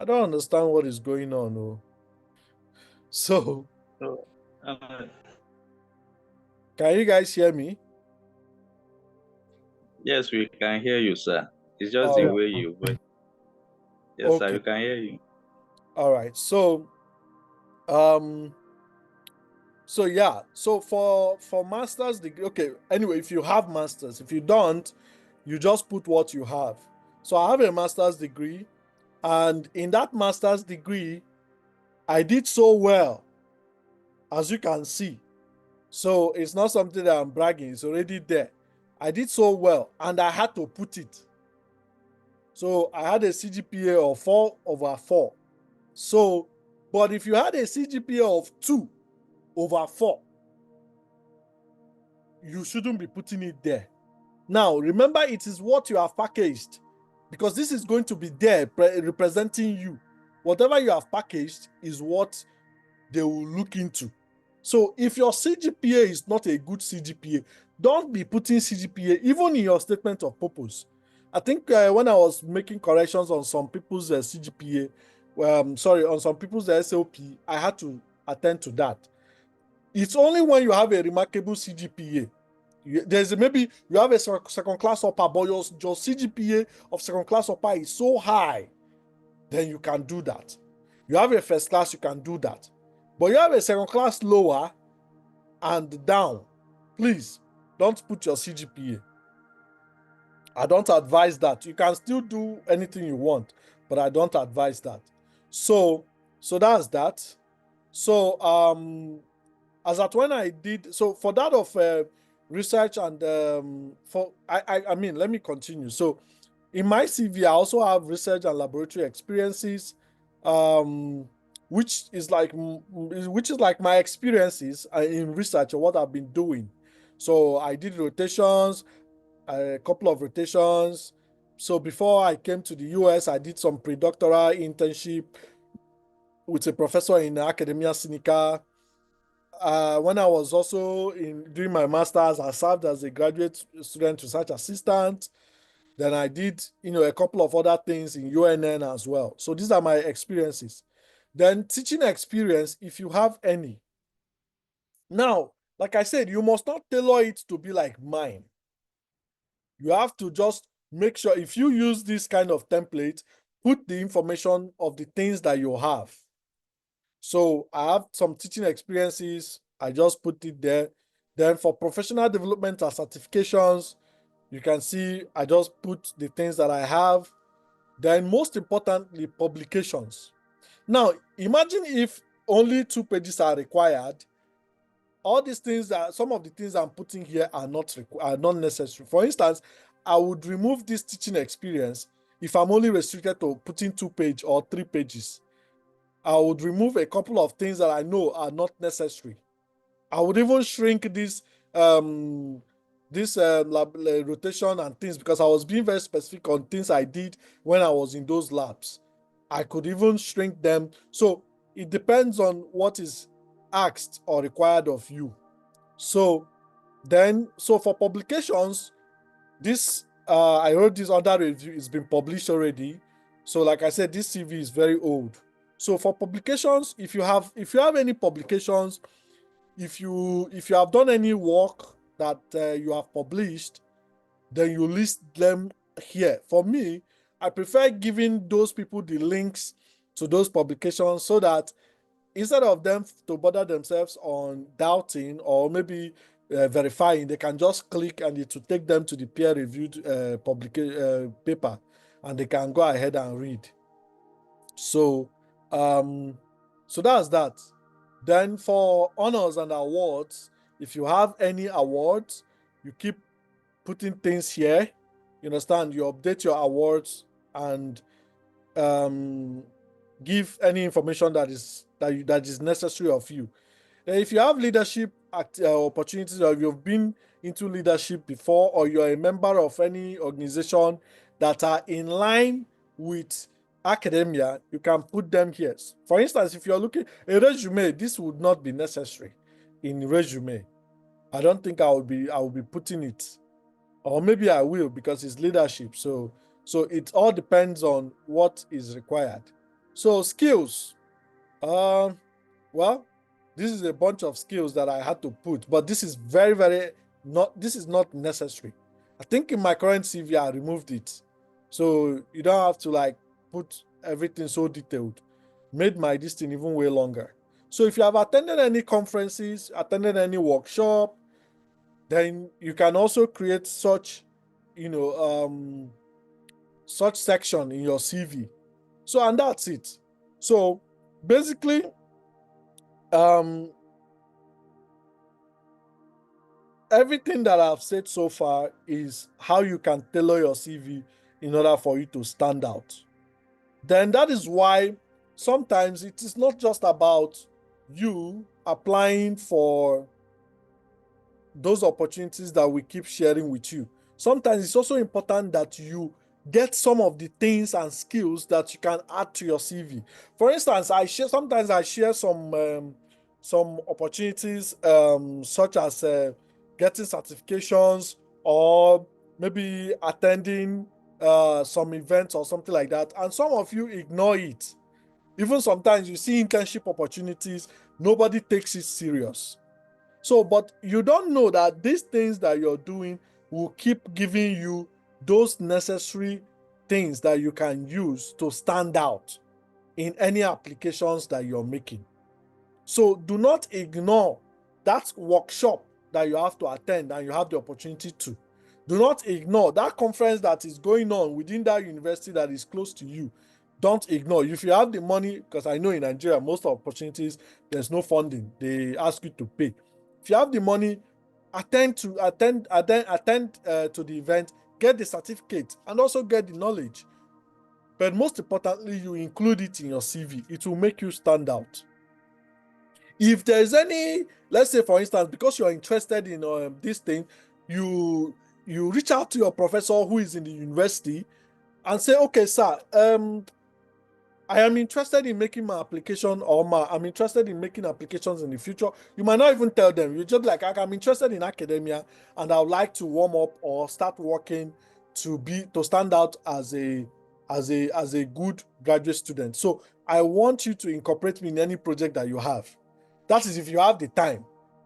I don't understand what is going on. Oh. So, can you guys hear me? Yes, we can hear you, sir. It's just the way you voice. Yes, sir, we can hear you. All right. So yeah. So for master's degree, okay. Anyway, if you have masters, if you don't, you just put what you have. So I have a master's degree, and in that master's degree, I did so well, as you can see. So it's not something that I'm bragging, it's already there. I did so well, and I had to put it. So I had a CGPA of 4/4. So, but if you had a CGPA of 2/4, you shouldn't be putting it there. Now, remember, it is what you have packaged, because this is going to be there representing you. Whatever you have packaged is what they will look into. So if your CGPA is not a good CGPA, don't be putting CGPA even in your statement of purpose, I think when I was making corrections on some people's CGPA, sorry, on some people's SLP, I had to attend to that. It's only when you have a remarkable CGPA, maybe you have a second class upper, but your CGPA of second class upper is so high, then you can do that. You have a first class, you can do that. But you have a second class lower and down, please don't put your CGPA. I don't advise that. You can still do anything you want, but I don't advise that. So that's that. So as at when I did, so for that of research and I mean, let me continue. So in my CV, I also have research and laboratory experiences, which is like my experiences in research or what I've been doing. So I did rotations, a couple of rotations. So before I came to the US, I did some pre-doctoral internship with a professor in Academia Sinica. When I was also doing my master's, I served as a graduate student research assistant. Then I did, a couple of other things in UNN as well. So these are my experiences. Then teaching experience, if you have any. Now, like I said, you must not tailor it to be like mine. You have to just make sure if you use this kind of template, put the information of the things that you have. So I have some teaching experiences. I just put it there. Then for professional development and certifications, you can see I just put the things that I have. Then most importantly, publications. Now, imagine if only 2 pages are required. All these things some of the things I'm putting here are not necessary. For instance, I would remove this teaching experience if I'm only restricted to putting 2 pages or 3 pages. I would remove a couple of things that I know are not necessary. I would even shrink this rotation and things because I was being very specific on things I did when I was in those labs. I could even shrink them. So it depends on what is asked or required of you. So for publications, this I wrote this under review. It's been published already. So like I said, this CV is very old. So for publications, if you have any publications, if you have done any work that you have published, then you list them here. For me, I prefer giving those people the links to those publications so that instead of them to bother themselves on doubting or maybe verifying, they can just click and it will take them to the peer-reviewed paper and they can go ahead and read. So that's that. Then for honors and awards, if you have any awards, you keep putting things here. You understand? You update your awards and give any information that is necessary of you. If you have leadership opportunities, or if you've been into leadership before, or you're a member of any organization that are in line with academia, you can put them here. For instance, if you're looking a resume, this would not be necessary in resume. I don't think I will be putting it, or maybe I will because it's leadership. So it all depends on what is required. So skills, well, this is a bunch of skills that I had to put, but this is this is not necessary. I think in my current CV, I removed it. So you don't have to put everything so detailed. Made my this thing even way longer. So if you have attended any conferences, attended any workshop, then you can also create such, such section in your CV. So, and that's it. So basically, everything that I've said so far is how you can tailor your CV in order for you to stand out. Then that is why sometimes it is not just about you applying for those opportunities that we keep sharing with you. Sometimes it's also important that you get some of the things and skills that you can add to your CV. For instance, sometimes I share some opportunities such as getting certifications or maybe attending some events or something like that, and some of you ignore it. Even sometimes you see internship opportunities, nobody takes it serious. So, but you don't know that these things that you're doing will keep giving you those necessary things that you can use to stand out in any applications that you're making. So do not ignore that workshop that you have to attend and you have the opportunity to. Do not ignore that conference that is going on within that university that is close to you. Don't ignore. If you have the money, because I know in Nigeria, most opportunities, there's no funding. They ask you to pay. If you have the money, attend to the event, get the certificate, and also get the knowledge. But most importantly, you include it in your CV. It will make you stand out. If there's any, let's say for instance, because you're interested in this thing, you reach out to your professor who is in the university and say, okay, sir, I am interested in making my application, or I'm interested in making applications in the future. You might not even tell them. You just like, I'm interested in academia and I would like to warm up or start working to stand out as a good graduate student. So I want you to incorporate me in any project that you have. That is if you have the time.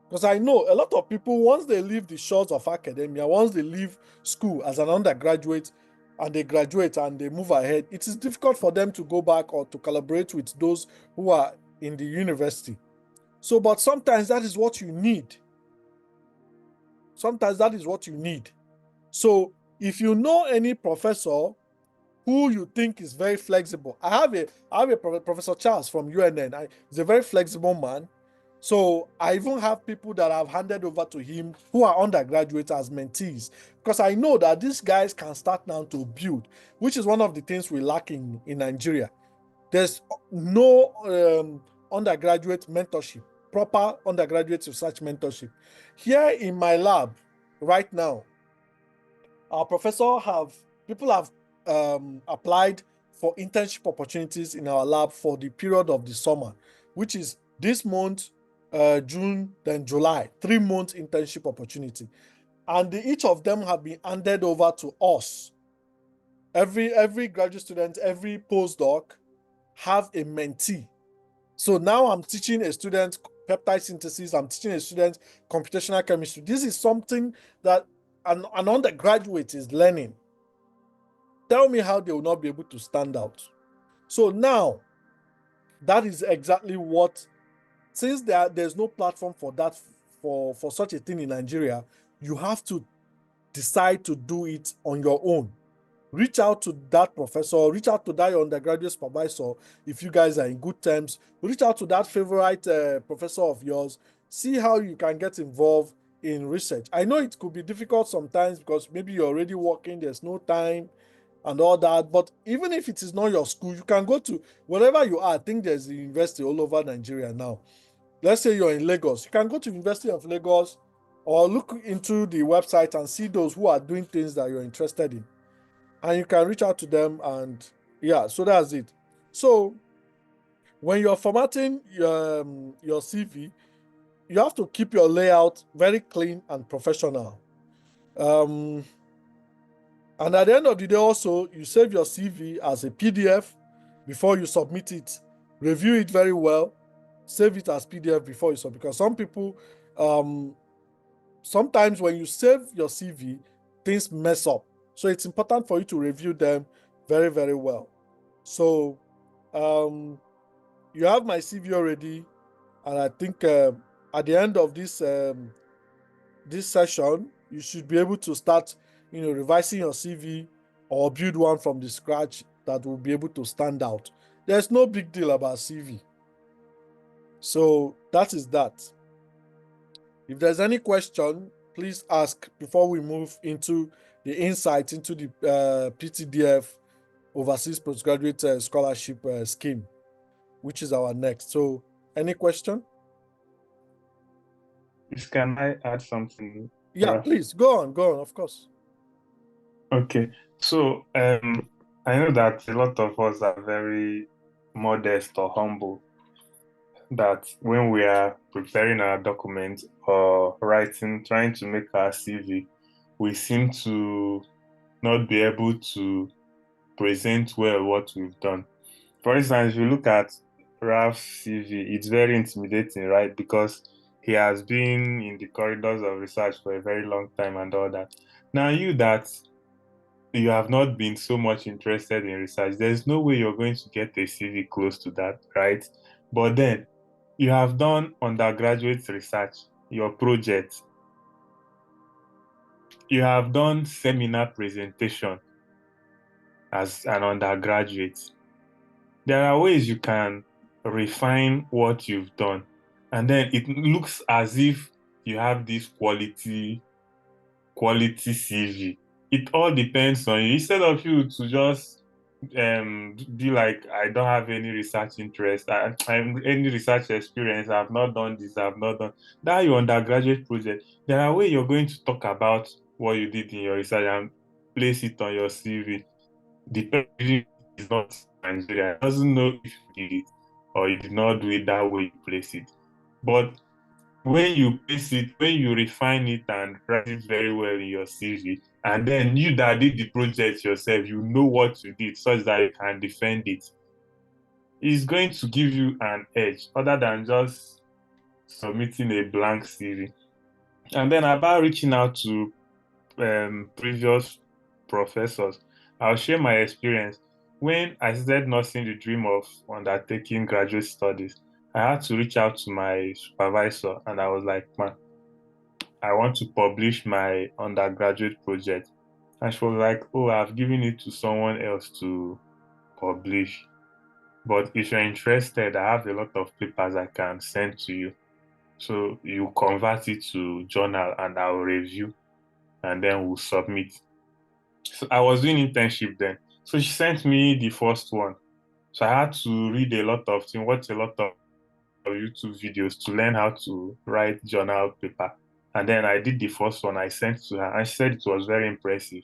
Because I know a lot of people, once they leave the shores of academia, once they leave school as an undergraduate, and they graduate and they move ahead, it is difficult for them to go back or to collaborate with those who are in the university. So, but sometimes that is what you need. Sometimes that is what you need. So, if you know any professor who you think is very flexible, I have a Professor Charles from UNN. He's a very flexible man. So I even have people that I've handed over to him who are undergraduates as mentees, because I know that these guys can start now to build, which is one of the things we lack in Nigeria. There's no undergraduate mentorship, proper undergraduate research mentorship. Here in my lab right now, our people have applied for internship opportunities in our lab for the period of the summer, which is this month, June, then July, 3 months internship opportunity. And each of them have been handed over to us. Every graduate student, every postdoc have a mentee. So now I'm teaching a student peptide synthesis, I'm teaching a student computational chemistry. This is something that an undergraduate is learning. Tell me how they will not be able to stand out. So now, that is exactly what, since there's no platform for that, for such a thing in Nigeria, you have to decide to do it on your own. Reach out to that professor, reach out to that your undergraduate supervisor if you guys are in good terms. Reach out to that favorite professor of yours. See how you can get involved in research. I know it could be difficult sometimes because maybe you're already working, there's no time and all that. But even if it is not your school, you can go to wherever you are. I think there's a university all over Nigeria now. Let's say you're in Lagos. You can go to University of Lagos or look into the website and see those who are doing things that you're interested in. And you can reach out to them, and yeah, so that's it. So when you're formatting your CV, you have to keep your layout very clean and professional. And at the end of the day also, you save your CV as a PDF before you submit it. Review it very well. Save it as PDF before you submit, because some people, sometimes when you save your CV, things mess up. So it's important for you to review them very, very well. So you have my CV already, and I think at the end of this this session, you should be able to start, revising your CV or build one from the scratch that will be able to stand out. There's no big deal about CV. So that is that. If there's any question, please ask before we move into the insight into the PTDF Overseas Postgraduate Scholarship Scheme, which is our next. So, any question? Can I add something? Yeah, please go on, of course. Okay, so I know that a lot of us are very modest or humble, that when we are preparing our document or trying to make our CV, we seem to not be able to present well what we've done. For instance, if you look at Ralph's CV, it's very intimidating, right? Because he has been in the corridors of research for a very long time and all that. Now, you have not been so much interested in research, there's no way you're going to get a CV close to that, right? But then you have done undergraduate research, your project, you have done seminar presentation as an undergraduate. There are ways you can refine what you've done, and then it looks as if you have this quality CV. It all depends on you. Instead of you to just be like, I don't have any research interest, any research experience, I've not done this, I've not done that. Your undergraduate project, there are ways you're going to talk about what you did in your research and place it on your CV. The person is not Nigeria, doesn't know if you did it or you did not do it that way you place it. But when you place it, when you refine it and write it very well in your CV, and then you that did the project yourself, you know what you did such that you can defend it, it's going to give you an edge other than just submitting a blank CV. And then about reaching out to previous professors, I'll share my experience. When I started nursing the dream of undertaking graduate studies, I had to reach out to my supervisor and I was like, man, I want to publish my undergraduate project. And she was like, oh, I've given it to someone else to publish. But if you're interested, I have a lot of papers I can send to you. So you convert it to journal and I'll review and then we'll submit. So I was doing internship then. So she sent me the first one. So I had to read a lot of things, watch a lot of YouTube videos to learn how to write journal paper. And then I did the first one I sent to her, and she said it was very impressive.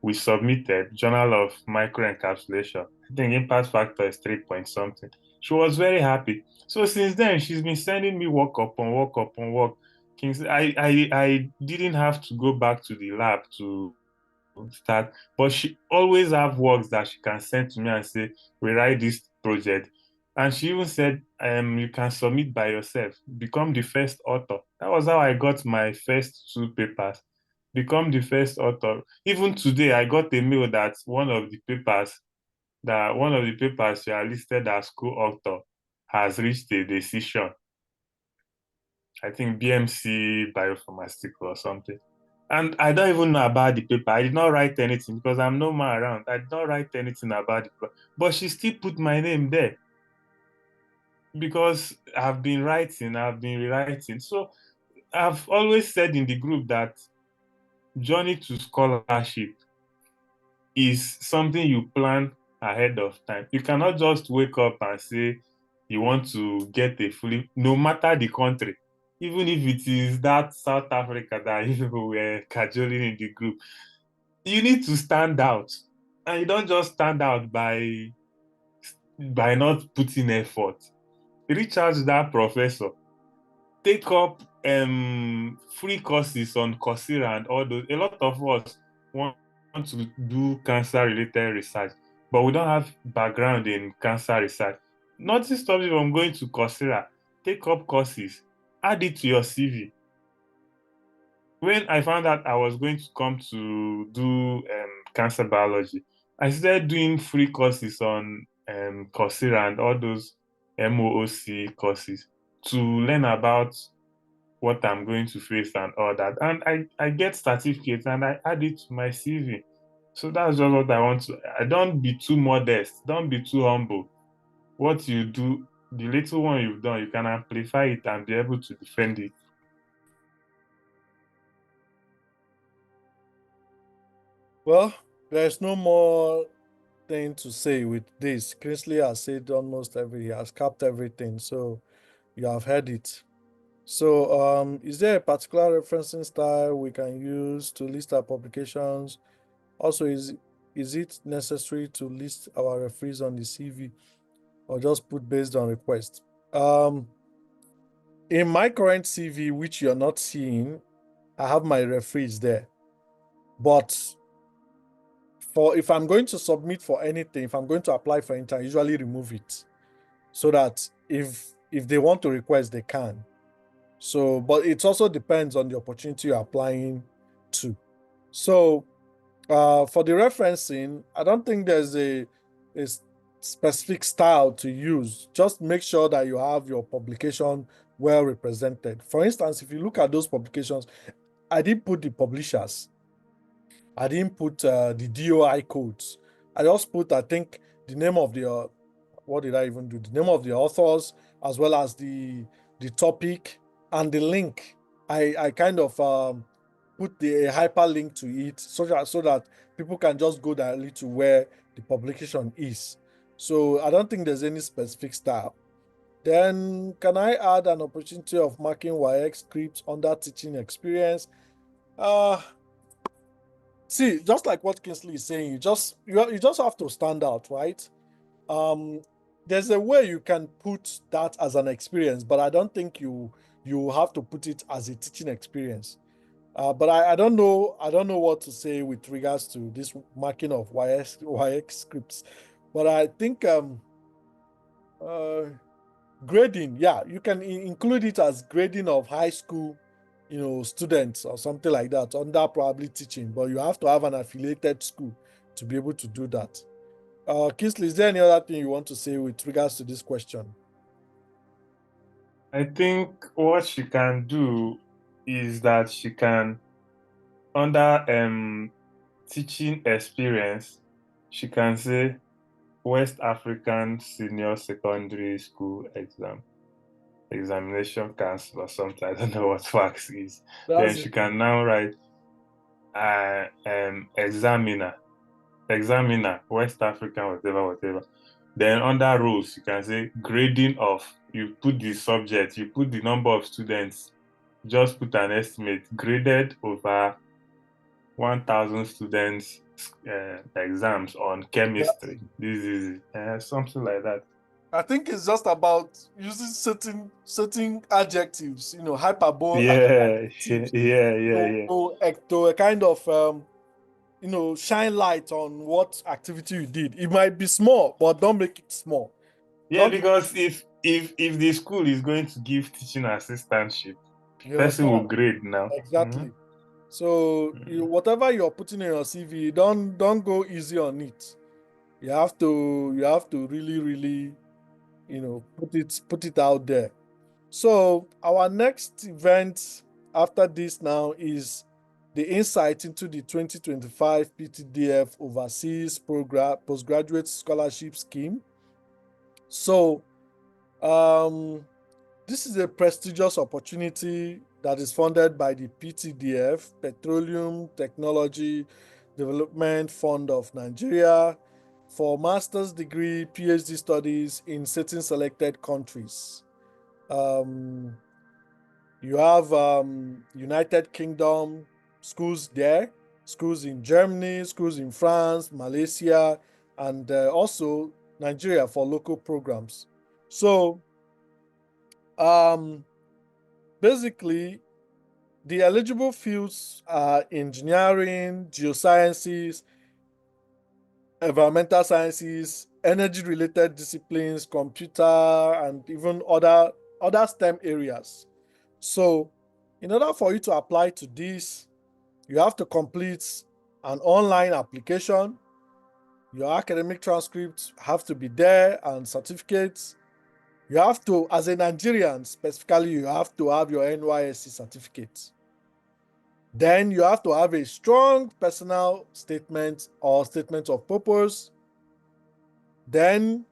We submitted Journal of Microencapsulation. I think impact factor is 3 point something. She was very happy. So since then, she's been sending me work upon work upon work. I didn't have to go back to the lab to start, but she always have works that she can send to me and say, we write this project. And she even said, you can submit by yourself, become the first author. That was how I got my first two papers. Become the first author. Even today, I got a mail that one of the papers you are listed as co-author has reached a decision. I think BMC biopharmaceutical or something. And I don't even know about the paper. I did not write anything because I'm no man around. I did not write anything about it. But she still put my name there because I've been writing, I've been rewriting. So I've always said in the group that journey to scholarship is something you plan ahead of time. You cannot just wake up and say you want to get a fully, no matter the country, even if it is that South Africa that you were cajoling in the group, you need to stand out. And you don't just stand out by not putting effort. Reach out to that professor. Take up free courses on Coursera and all those. A lot of us want to do cancer-related research, but we don't have background in cancer research. Nothing stops you from going to Coursera, take up courses, add it to your CV. When I found out I was going to come to do cancer biology, I started doing free courses on Coursera and all those MOOC courses to learn about what I'm going to face and all that. And I get certificates and I add it to my CV. So that's just what I want to. I don't be too modest. Don't be too humble. What you do, the little one you've done, you can amplify it and be able to defend it. Well, there's no more thing to say with this. Kingsley has said almost he has capped everything. So you have heard it. So, is there a particular referencing style we can use to list our publications? Also, is it necessary to list our referees on the CV or just put based on request? In my current CV, which you're not seeing, I have my referees there. But if I'm going to submit for anything, if I'm going to apply for anything, I usually remove it so that if they want to request, they can. So, but it also depends on the opportunity you're applying to. So, for the referencing, I don't think there's a specific style to use. Just make sure that you have your publication well represented. For instance, if you look at those publications, I didn't put the publishers. I didn't put the DOI codes. I just put, I think, the name of the what did I even do? The name of the authors, as well as the topic and the link. I kind of put the hyperlink to it so that people can just go directly to where the publication is. So I don't think there's any specific style. Then can I add an opportunity of marking YX scripts under teaching experience? Uh See, just like what Kingsley is saying, you just have to stand out, right? Um, there's a way you can put that as an experience, but I don't think you have to put it as a teaching experience. But I don't know what to say with regards to this marking of YX scripts. But I think uh, grading, yeah, you can include it as grading of high school, students or something like that under probably teaching, but you have to have an affiliated school to be able to do that. Kingsley, is there any other thing you want to say with regards to this question? I think what she can do is that she can, under teaching experience, she can say West African Senior Secondary School examination council or something. I don't know what FAX is. Then That's she it. can now write examiner, West African, whatever. Then under rules, you can say grading of, you put the subject, you put the number of students, just put an estimate, graded over 1,000 students exams on That's chemistry. it. This is something like that. I think it's just about using certain adjectives, hyperbole Yeah, adjectives yeah. to kind of shine light on what activity you did. It might be small, but don't make it small. Yeah, Don't because if the school is going to give teaching assistantship, You person will understand? grade now. Exactly. So whatever you're putting in your CV, don't go easy on it. You have to really, really, put it out there. So our next event after this now is the insight into the 2025 PTDF Overseas Program Postgraduate Scholarship Scheme. So this is a prestigious opportunity that is funded by the PTDF, Petroleum Technology Development Fund of Nigeria, for master's degree, PhD studies in certain selected countries. You have United Kingdom schools there, schools in Germany, schools in France, Malaysia, and also Nigeria for local programs. So basically, the eligible fields are engineering, geosciences, environmental sciences, energy-related disciplines, computer, and even other STEM areas. So, in order for you to apply to this, you have to complete an online application. Your academic transcripts have to be there and certificates. You have to, as a Nigerian specifically, you have to have your NYSC certificate. Then you have to have a strong personal statement or statement of purpose. Then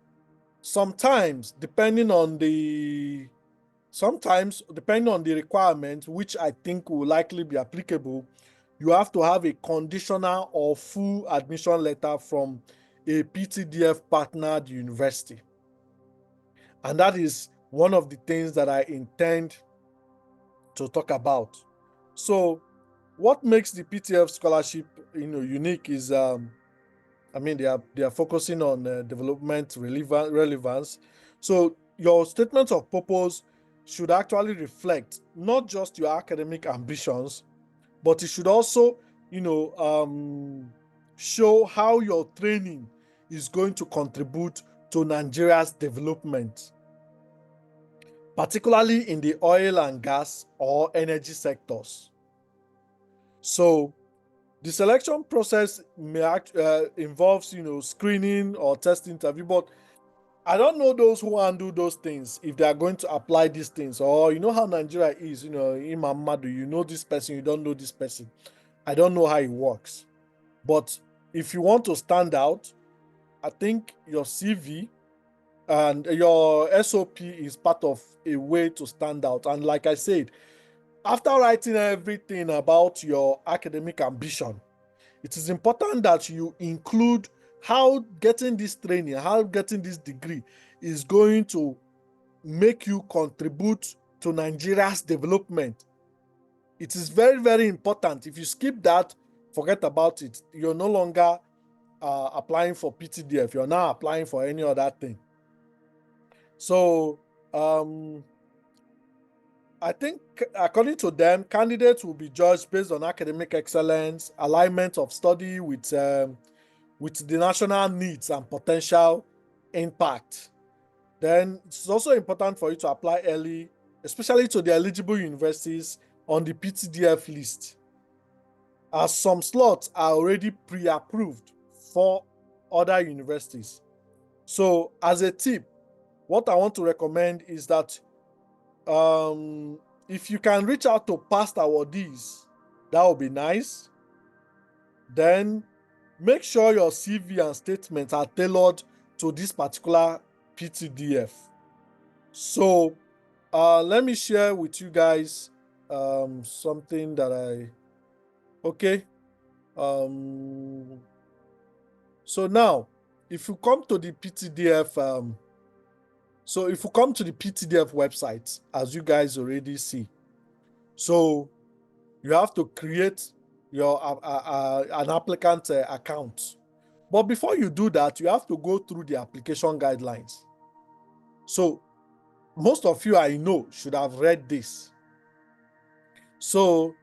sometimes, depending on the requirement, which I think will likely be applicable, you have to have a conditional or full admission letter from a PTDF partnered university. And that is one of the things that I intend to talk about. So, what makes the PTF scholarship, unique is, they are focusing on development relevance. So, your statement of purpose should actually reflect not just your academic ambitions, but it should also, show how your training is going to contribute to Nigeria's development, particularly in the oil and gas or energy sectors. So the selection process may involves, screening or test interview, but I don't know those who handle those things if they are going to apply these things, or you know how Nigeria is, Imam Madu, you know this person, you don't know this person. I don't know how it works. But if you want to stand out, I think your CV and your SOP is part of a way to stand out. And like I said, after writing everything about your academic ambition, it is important that you include how getting this training, how getting this degree is going to make you contribute to Nigeria's development. It is very, very important. If you skip that, forget about it. You're no longer applying for PTDF. You're now applying for any other thing. So I think, according to them, candidates will be judged based on academic excellence, alignment of study with the national needs and potential impact. Then it's also important for you to apply early, especially to the eligible universities on the PTDF list, as some slots are already pre-approved for other universities. So as a tip, what I want to recommend is that if you can reach out to past awardees, that would be nice. Then make sure your CV and statements are tailored to this particular PTDF. So let me share with you guys something that okay. So now, if you come to the PTDF, if you come to the PTDF website, as you guys already see, so you have to create your an applicant account. But before you do that, you have to go through the application guidelines. So most of you, I know, should have read this. So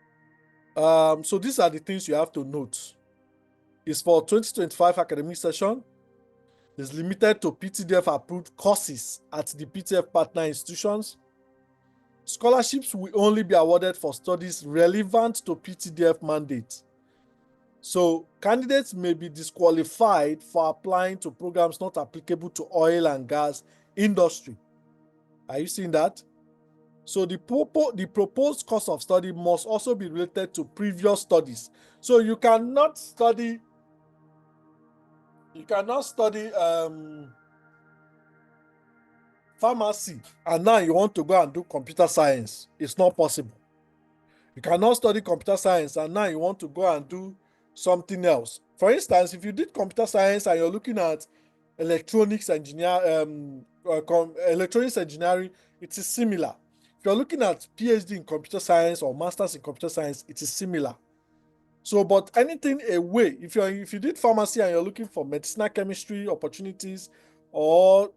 these are the things you have to note. It's for 2025 academic session. It's limited to PTDF approved courses at the PTF partner institutions. Scholarships will only be awarded for studies relevant to PTDF mandate. So candidates may be disqualified for applying to programs not applicable to oil and gas industry. Are you seeing that? So the proposed course of study must also be related to previous studies. So you cannot study pharmacy and now you want to go and do computer science. It's not possible. You cannot study computer science and now you want to go and do something else. For instance, if you did computer science and you're looking at electronics engineering, it is similar. If you're looking at PhD in computer science or masters in computer science, it is similar. So, but anything away, if you did pharmacy and you're looking for medicinal chemistry opportunities or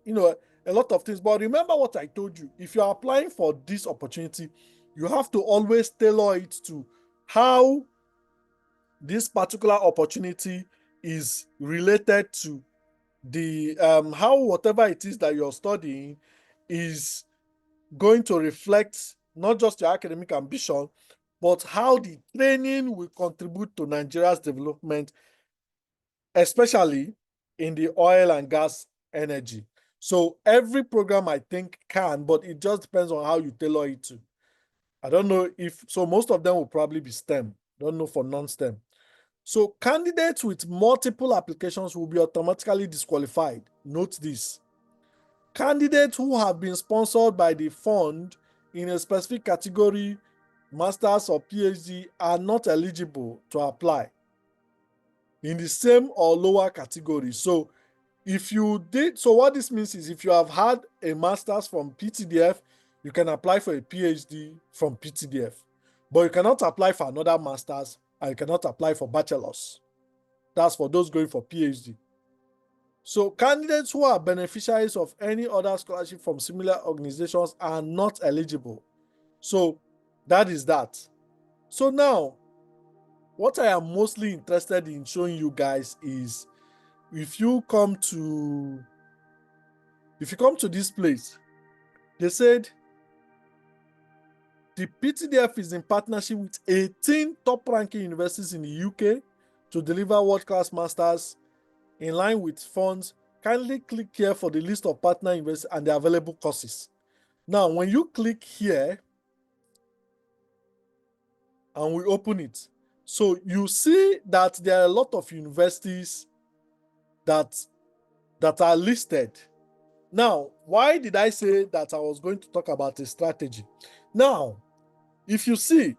a lot of things, but remember what I told you. If you're applying for this opportunity, you have to always tailor it to how this particular opportunity is related to the how whatever it is that you're studying is going to reflect not just your academic ambition, but how the training will contribute to Nigeria's development, especially in the oil and gas energy. So every program I think can, but it just depends on how you tailor it to. I don't know most of them will probably be STEM. Don't know for non-STEM. So candidates with multiple applications will be automatically disqualified. Note this. Candidates who have been sponsored by the fund in a specific category, master's or PhD, are not eligible to apply in the same or lower category. So what this means is if you have had a master's from PTDF, you can apply for a PhD from PTDF, but you cannot apply for another master's and you cannot apply for bachelor's. That's for those going for PhD. So candidates who are beneficiaries of any other scholarship from similar organizations are not eligible. So that is that. So now, what I am mostly interested in showing you guys is if you come to this place, they said the PTDF is in partnership with 18 top-ranking universities in the UK to deliver world-class masters in line with funds. Kindly click here for the list of partner universities and the available courses. Now, when you click here and we open it, so you see that there are a lot of universities that are listed. Now, why did I say that I was going to talk about a strategy? Now, if you see,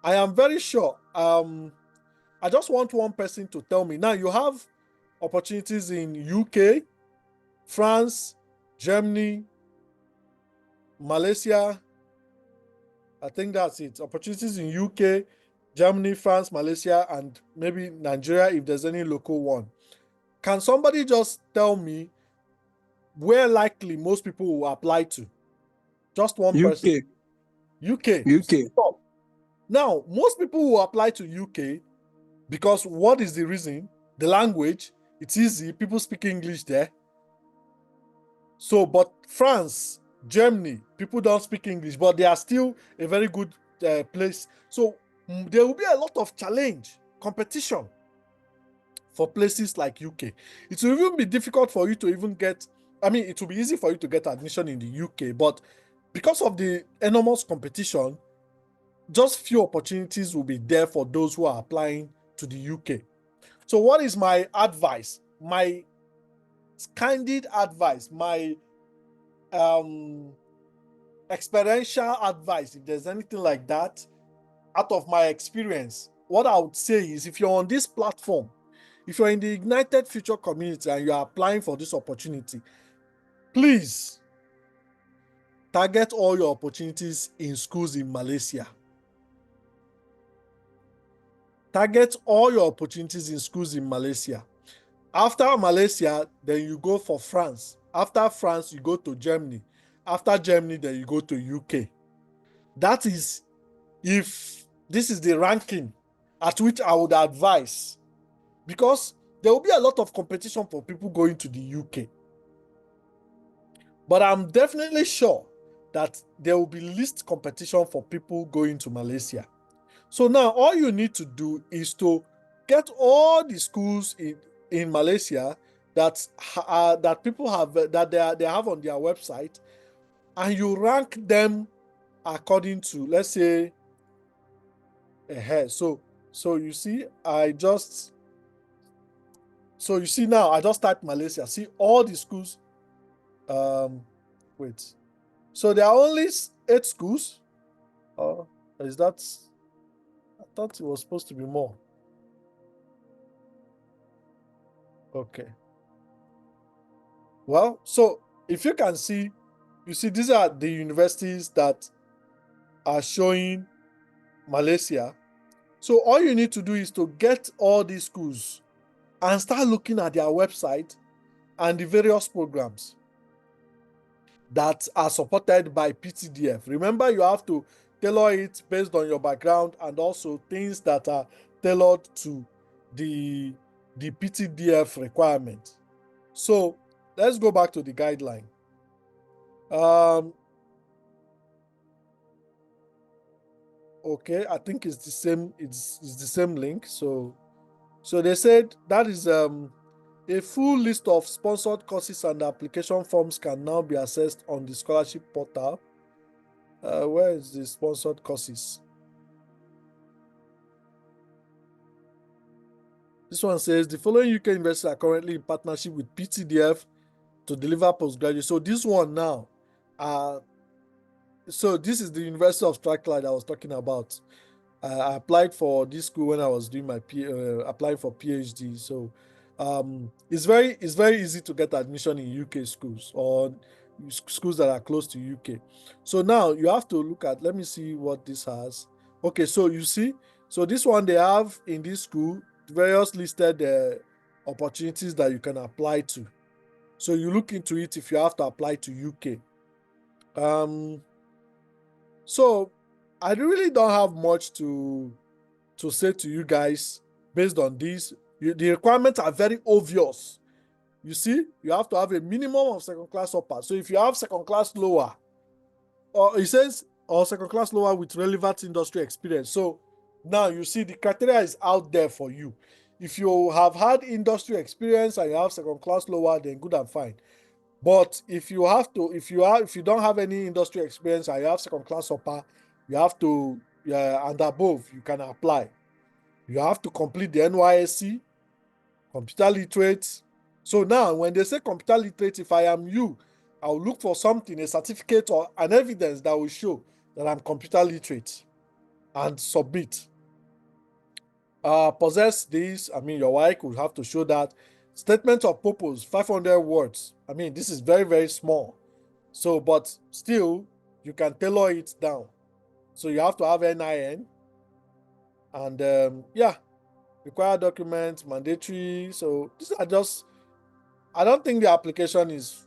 I am very sure, I just want one person to tell me. Now, you have opportunities in UK, France, Germany, Malaysia. I think that's it. Opportunities in UK, Germany, France, Malaysia, and maybe Nigeria if there's any local one. Can somebody just tell me where likely most people will apply to? Just one person. UK. Stop. Now, most people will apply to UK because what is the reason? The language. It's easy. People speak English there. So, but France, Germany, people don't speak English, but they are still a very good place. So there will be a lot of challenge, competition for places like UK. It will even be difficult for you to even get, I mean, it will be easy for you to get admission in the UK, but because of the enormous competition, just few opportunities will be there for those who are applying to the UK. So what is my advice? My candid advice, my experiential advice, if there's anything like that, out of my experience, what I would say is if you're on this platform, if you're in the Ignited Future community and you're applying for this opportunity, please target all your opportunities in schools in Malaysia. Target all your opportunities in schools in Malaysia. After Malaysia, then you go for France. After France, you go to Germany. After Germany, then you go to UK. That is if this is the ranking at which I would advise, because there will be a lot of competition for people going to the UK. But I'm definitely sure that there will be least competition for people going to Malaysia. So now all you need to do is to get all the schools in Malaysia that people have that they have on their website, and you rank them according to, let's say, so you see, so you see now I just typed Malaysia. See all the schools. Wait. So there are only 8 schools. Is that? I thought it was supposed to be more. Okay. Well, so if you can see, you see these are the universities that are showing Malaysia. So all you need to do is to get all these schools and start looking at their website and the various programs that are supported by PTDF. Remember, you have to tailor it based on your background and also things that are tailored to the PTDF requirement. So let's go back to the guideline. Okay, I think it's the same. It's the same link. So they said that is a full list of sponsored courses and application forms can now be accessed on the scholarship portal. Where is the sponsored courses? This one says the following UK universities are currently in partnership with PTDF to deliver postgraduate. So this one now, so this is the University of Strathclyde I was talking about. I applied for this school when I was doing my applying for PhD. So it's very easy to get admission in UK schools or schools that are close to UK. So now you have to look at, let me see what this has. Okay, so you see, so this one they have in this school various listed opportunities that you can apply to. So you look into it if you have to apply to UK. So I really don't have much to to say to you guys based on this. The requirements are very obvious. You see, you have to have a minimum of second class upper. So if you have second class lower, or it says, or second class lower with relevant industry experience. So now you see the criteria is out there for you. If you have had industry experience and you have second class lower, then good and fine. But if you don't have any industry experience and you have second class upper, you have to, and above, you can apply. You have to complete the NYSC, computer literate. So now, when they say computer literate, if I am you, I'll look for something, a certificate or an evidence that will show that I'm computer literate and submit. Possess this, I mean, your wife will have to show that. Statement of purpose, 500 words. I mean, this is very, very small. So, but still, you can tailor it down. So you have to have NIN. And yeah, required documents, mandatory. So these are just, I don't think the application is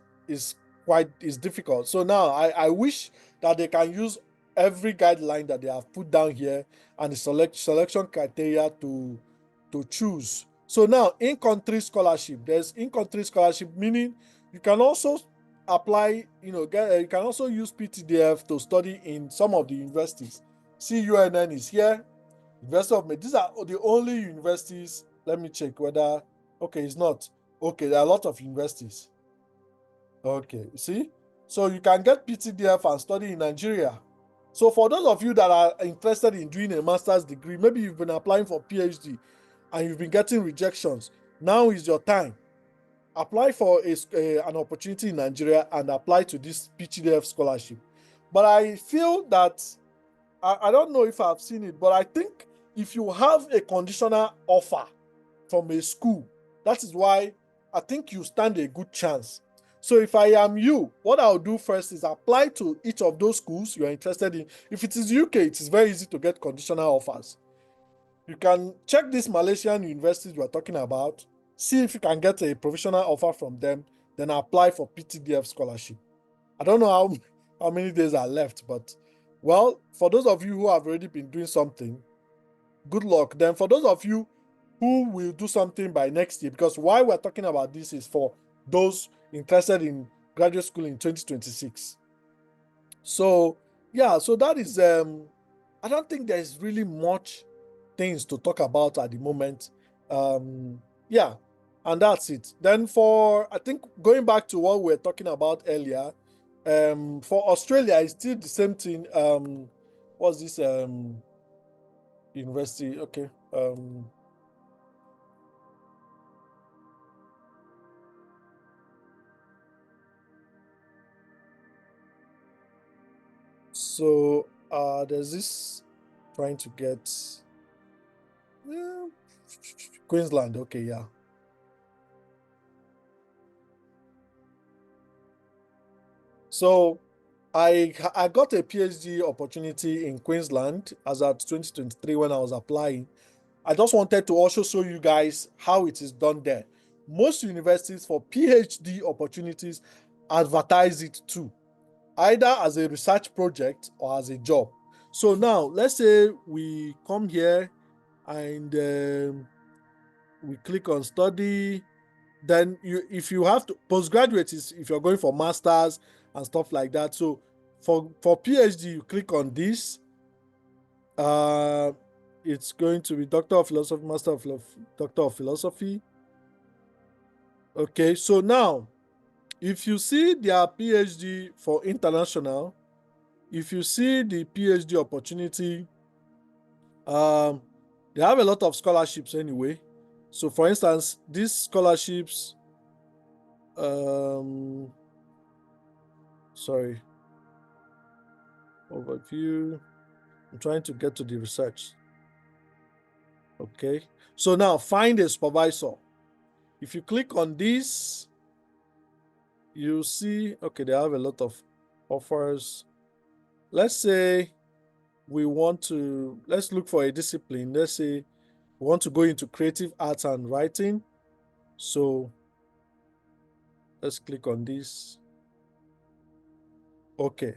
difficult. So now I wish that they can use every guideline that they have put down here and the selection criteria to choose. So now in-country scholarship, there's in-country scholarship, meaning you can also apply, you can also use PTDF to study in some of the universities. CUNN is here, University of These are the only universities. Let me check whether, okay, it's not. Okay, there are a lot of universities. Okay, see? So you can get PTDF and study in Nigeria. So for those of you that are interested in doing a master's degree, maybe you've been applying for PhD and you've been getting rejections, now is your time. Apply for an opportunity in Nigeria and apply to this PTDF scholarship. But I feel that, I don't know if I've seen it, but I think if you have a conditional offer from a school, that is why I think you stand a good chance. So if I am you, what I'll do first is apply to each of those schools you're interested in. If it is UK, it is very easy to get conditional offers. You can check these Malaysian universities we're talking about, see if you can get a provisional offer from them, then apply for PTDF scholarship. I don't know how many days are left, but well, for those of you who have already been doing something, good luck. Then for those of you who will do something by next year, because why we're talking about this is for those interested in graduate school in 2026. So yeah, so that is, I don't think there's really much things to talk about at the moment. Yeah, and that's it. Then I think going back to what we were talking about earlier, for Australia, it's still the same thing. What's this university? Okay. So there's this trying to get Queensland. Okay, yeah. So I got a PhD opportunity in Queensland as at 2023 when I was applying. I just wanted to also show you guys how it is done there. Most universities for PhD opportunities advertise it too, either as a research project or as a job. So now let's say we come here and we click on study. Then if you have to, postgraduate is if you're going for masters and stuff like that. So for PhD, you click on this. It's going to be Doctor of Philosophy, Master of Doctor of Philosophy. Okay, so now if you see their PhD for international, if you see the PhD opportunity, they have a lot of scholarships anyway. So for instance, these scholarships, sorry, overview. I'm trying to get to the research. Okay, so now find a supervisor. If you click on this, you see, okay, they have a lot of offers. Let's say let's look for a discipline. Let's say we want to go into creative arts and writing. So let's click on this. Okay.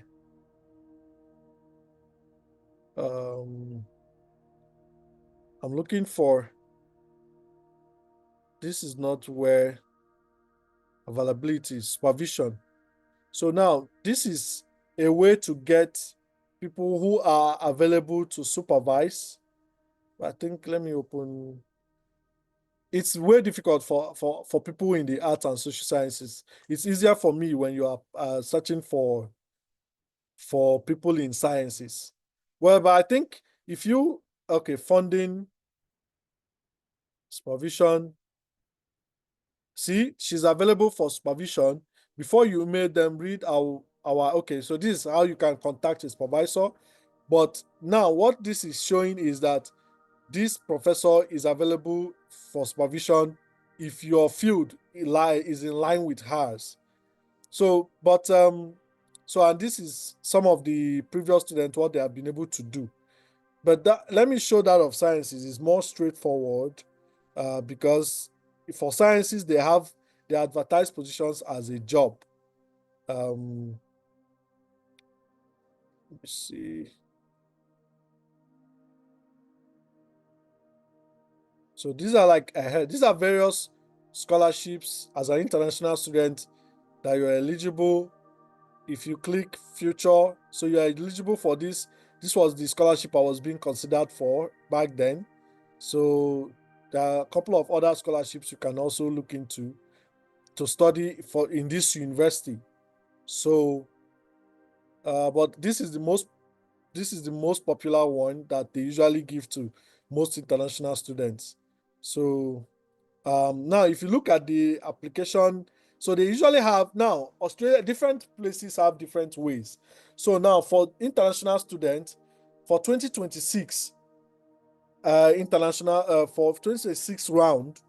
I'm looking for, this is not where availability is, supervision. So now this is a way to get people who are available to supervise. I think, let me open. It's way difficult for people in the arts and social sciences. It's easier for me when you are searching for people in sciences. Well, but I think if you, okay, funding, supervision, see, she's available for supervision. Before you made them read our okay, so this is how you can contact a supervisor. But now what this is showing is that this professor is available for supervision if your field is in line with hers. So, but so, and this is some of the previous students what they have been able to do. But that, let me show that of sciences is more straightforward, because for sciences they advertise positions as a job. Let me see. So these are like these are various scholarships as an international student that you're eligible. If you click future, so you're eligible for this. This was the scholarship I was being considered for back then. So there are a couple of other scholarships you can also look into to study for in this university. So, but this is the most popular one that they usually give to most international students. So now, if you look at the application, so they usually have now Australia, different places have different ways. So now for international students, for 2026 international for 2026 round,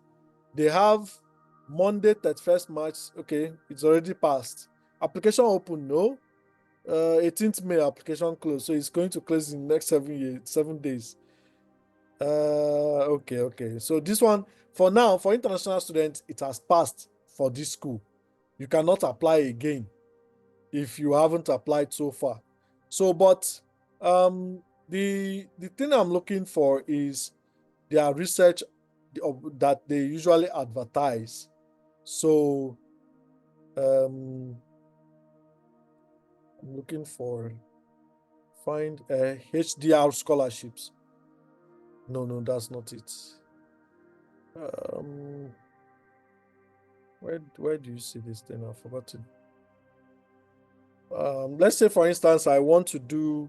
they have Monday 31st March. Okay, it's already passed. Application open, no. 18th May application closed, so it's going to close in the next 7 days. Okay. So this one, for now, for international students, it has passed for this school. You cannot apply again if you haven't applied so far. So, but the thing I'm looking for is their research that they usually advertise. So I'm looking for find HDR scholarships. No, that's not it. Where do you see this thing? I've forgotten. Let's say, for instance, I want to do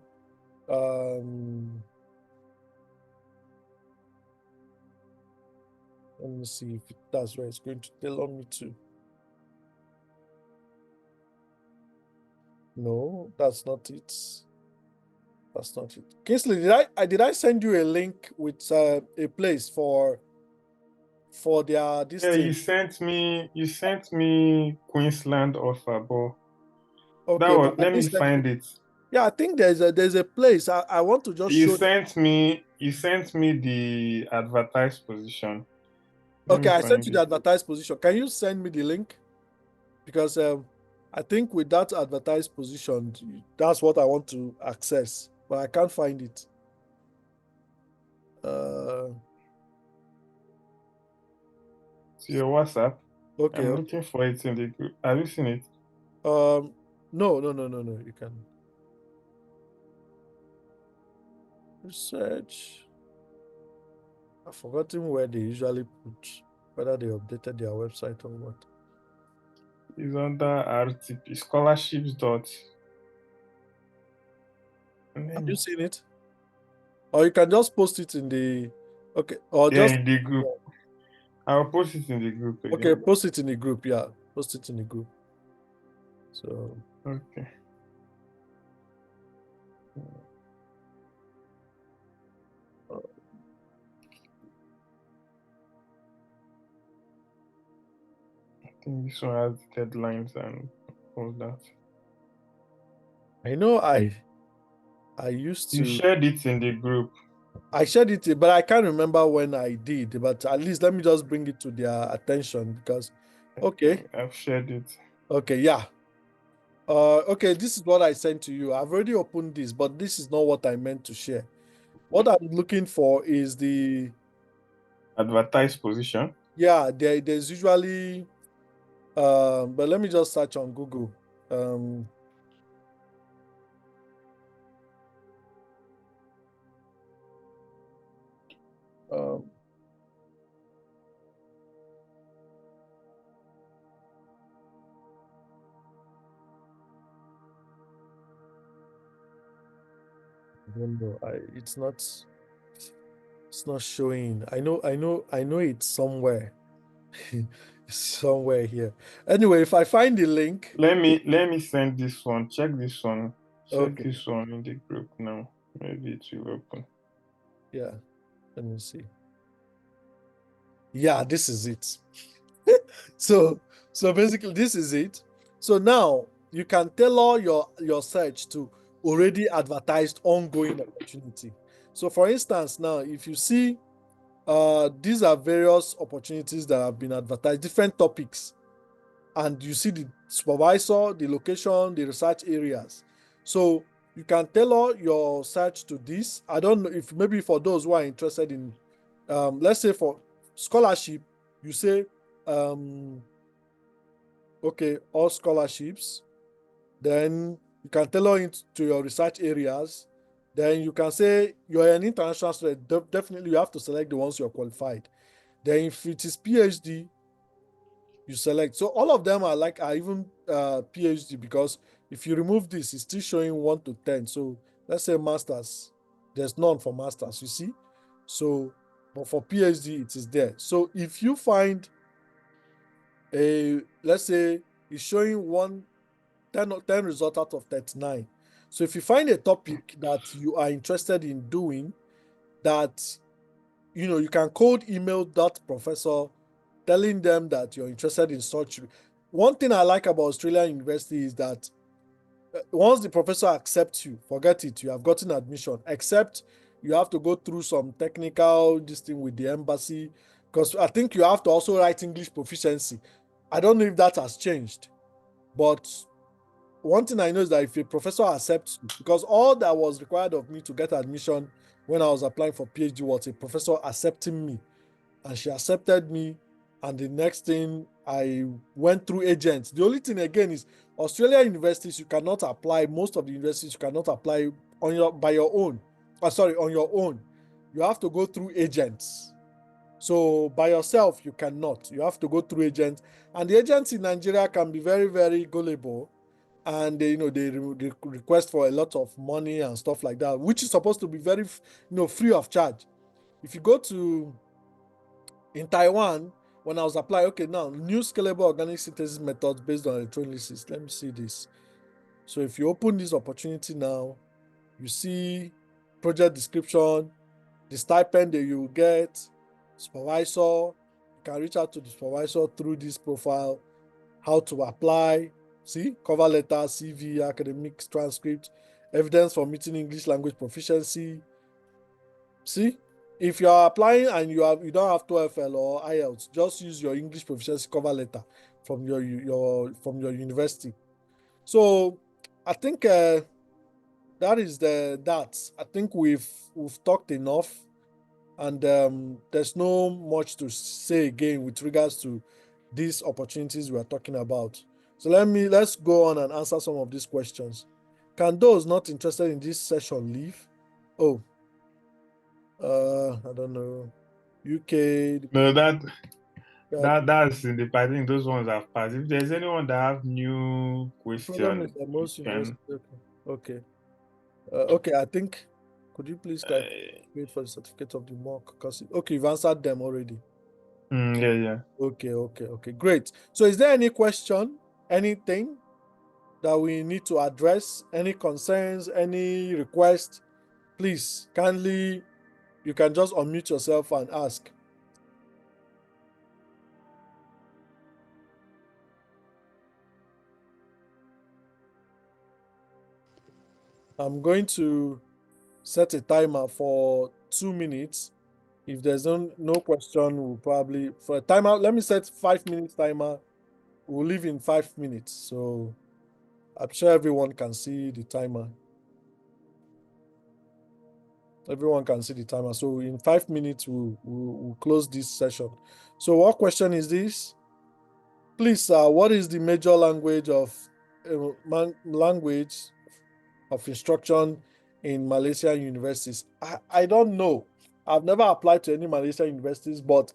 let me see if that's where it's going to tailor me to. No, that's not it. That's not it. Kingsley, did I send you a link with a place for their this Yeah, thing? you sent me Queensland offer, but that Okay, but was, I let didn't me send you. find it. Yeah, I think there's a place. I want to just show. You sent me the advertised position. Let Okay, me I sent find you the it. advertised position. Can you send me the link? Because I think with that advertised position, that's what I want to access, but I can't find it. To your WhatsApp. Okay. I'm looking for it in the group. Have you seen it? No. You can research. I've forgotten where they usually put, whether they updated their website or what. It's under RTP scholarships dot. Have you seen it? Or you can just post it in the, okay, or Yeah, just, in the group. I'll post it in the group okay, again. post it in the group. Yeah, post it in the group. So, Okay. I think this one has deadlines and all that. I know I used You to, shared it in the group. I shared it, but I can't remember when I did. But at least let me just bring it to their attention because, okay, I've shared it. okay, yeah. Okay, this is what I sent to you. I've already opened this, but this is not what I meant to share. What I'm looking for is the Advertised position. yeah. There's usually but let me just search on Google. Um, I don't know. It's not. It's not showing. I know it's somewhere. It's somewhere here. Anyway, if I find the link, Let me send this one. Check this one. Check okay. this one in the group now. Maybe it will open. Yeah, let me see. Yeah, this is it. So basically this is it. So now you can tailor your search to already advertised ongoing opportunity. So for instance, now if you see these are various opportunities that have been advertised, different topics, and you see the supervisor, the location, the research areas. So you can tailor your search to this. I don't know if maybe for those who are interested in, let's say for scholarship, you say, okay, all scholarships. Then you can tailor it to your research areas. Then you can say you're an international student. Definitely, you have to select the ones you're qualified. Then if it is PhD, you select. So all of them are even PhD, because if you remove this, it's still showing 1 to 10. So let's say masters, there's none for masters, you see. So but for PhD it is there. So if you find let's say it's showing 10 result out of 39. So if you find a topic that you are interested in doing, that you can cold email that professor telling them that you're interested in such. One thing I like about Australian university is that once the professor accepts you, forget it, you have gotten admission, except you have to go through some technical this thing with the embassy, because I think you have to also write English proficiency. I don't know if that has changed, but one thing I know is that if a professor accepts you, because all that was required of me to get admission when I was applying for PhD was a professor accepting me, and she accepted me. And the next thing, I went through agents. The only thing again is Australian universities, you cannot apply. Most of the universities you cannot apply by your own. Sorry, on your own. You have to go through agents. So by yourself, you cannot. You have to go through agents, and the agents in Nigeria can be very, very gullible, and they request for a lot of money and stuff like that, which is supposed to be very free of charge. If you go to in Taiwan, when I was applying, okay, now new scalable organic synthesis methods based on electrolysis. Let me see this. So if you open this opportunity now, you see project description, the stipend that you get, supervisor. You can reach out to the supervisor through this profile, how to apply. See, cover letter, CV, academic transcript, evidence for meeting English language proficiency. See, if you are applying and you don't have TOEFL or IELTS, just use your English proficiency cover letter from your university. So I think that is that. I think we've talked enough, and there's no much to say again with regards to these opportunities we are talking about. So let's go on and answer some of these questions. Can those not interested in this session leave? Oh, I don't know. UK. No, that's in the I think those ones have passed. If there's anyone that have new The problem question, is that you most can. universities. Okay. Okay. I think. Could you please wait for the certificate of the mock? Because okay, you've answered them already. Yeah. Okay. Great. So, is there any question, anything that we need to address? Any concerns? Any request? Please, kindly, you can just unmute yourself and ask. I'm going to set a timer for 2 minutes. If there's no question, we'll probably for a timer. Let me set 5 minutes timer. We'll leave in 5 minutes. So I'm sure everyone can see the timer. Everyone can see the timer. So in 5 minutes, we'll close this session. So what question is this? Please, sir, what is the major language of instruction in Malaysian universities? I don't know. I've never applied to any Malaysian universities, but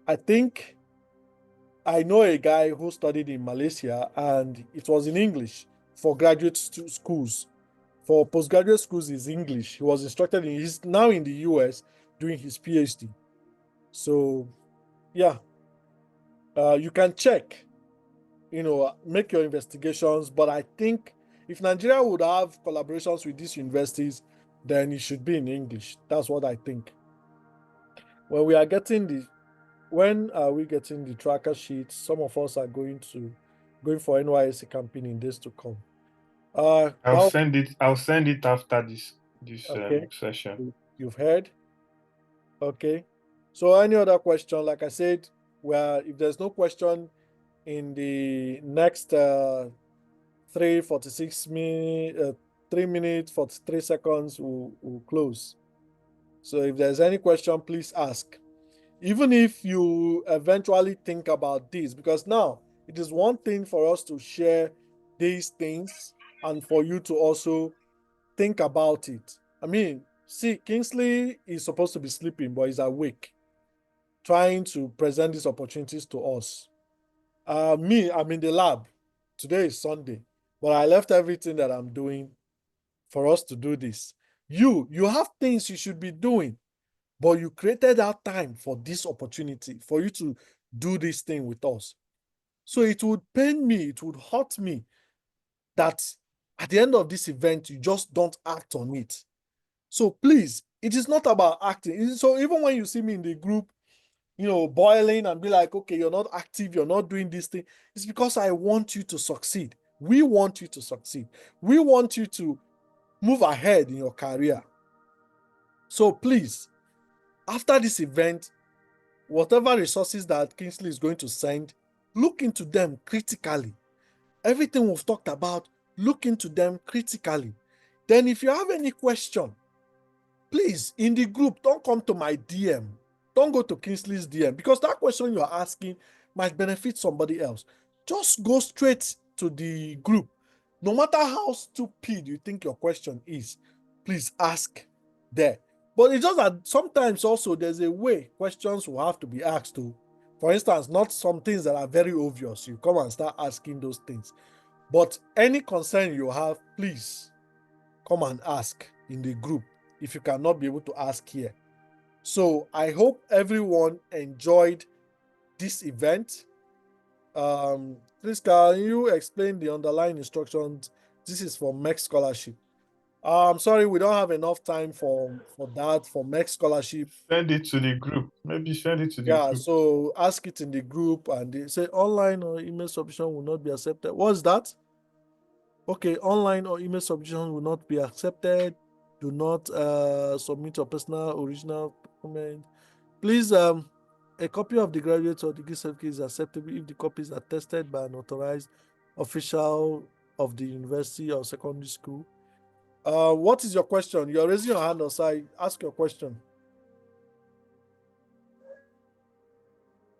I think I know a guy who studied in Malaysia and it was in English for graduate schools. For postgraduate schools is English. He was instructed in, he's now in the US doing his PhD. So yeah, you can check, make your investigations. But I think if Nigeria would have collaborations with these universities, then it should be in English. That's what I think. When we are getting when are we getting the tracker sheets? Some of us are going for NYSC campaign in days to come. I'll send it after this Okay. session. You've heard? Okay. So any other question? Like I said, if there's no question in the next 3 minutes 43 seconds, we'll close. So if there's any question, please ask. Even if you eventually think about this, because now it is one thing for us to share these things and for you to also think about it. I mean, see, Kingsley is supposed to be sleeping, but he's awake, trying to present these opportunities to us. Me, I'm in the lab. Today is Sunday, but I left everything that I'm doing for us to do this. You have things you should be doing, but you created that time for this opportunity for you to do this thing with us. So it would pain me, it would hurt me that at the end of this event, you just don't act on it. So please, it is not about acting. So even when you see me in the group, boiling and be like, okay, you're not active, you're not doing this thing, it's because I want you to succeed. We want you to succeed. We want you to move ahead in your career. So please, after this event, whatever resources that Kingsley is going to send, look into them critically. Everything we've talked about, look into them critically. Then if you have any question, please, in the group, don't come to my DM. Don't go to Kingsley's DM, because that question you're asking might benefit somebody else. Just go straight to the group. No matter how stupid you think your question is, please ask there. But it's just that sometimes also there's a way questions will have to be asked to. For instance, not some things that are very obvious. You come and start asking those things. But any concern you have, please come and ask in the group if you cannot be able to ask here. So I hope everyone enjoyed this event. Please, can you explain the underlying instructions? This is for MEC scholarship. I'm sorry, we don't have enough time for that, for MEC scholarship. Send it to the group. Maybe send it to the Yeah, group. so ask it in the group, and they say online or email submission will not be accepted. What's that? Okay, online or email submission will not be accepted. Do not submit your personal original document. Please, a copy of the graduate or degree certificate is acceptable if the copies are tested by an authorized official of the university or secondary school. What is your question? You're raising your hand, Osai. Ask your question.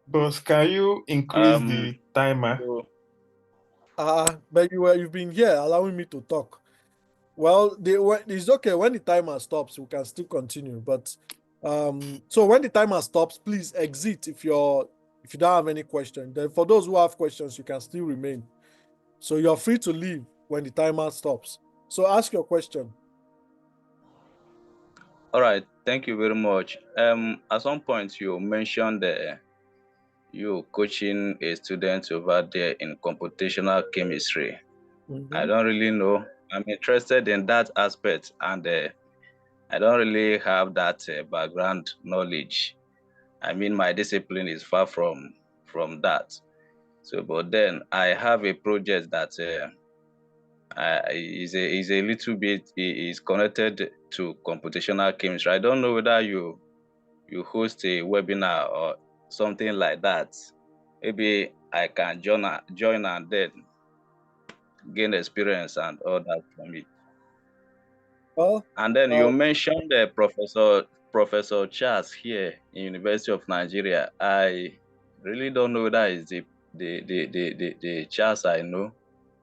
Boss, can you increase the timer? But you've been here allowing me to talk. Well, it's okay when the timer stops, we can still continue. But so when the timer stops, please exit if you don't have any question. Then for those who have questions, you can still remain. So you're free to leave when the timer stops. So ask your question. All right, thank you very much. At some point you mentioned you coaching a student over there in computational chemistry. I don't really know. I'm interested in that aspect, and I don't really have that background knowledge. I mean, my discipline is far from that. So, but then I have a project that is a little bit is connected to computational chemistry. I don't know whether you host a webinar or something like that. Maybe I can join and then gain experience and all that from it. Well, And then you mentioned Professor Charles here in University of Nigeria. I really don't know that is the Charles I know,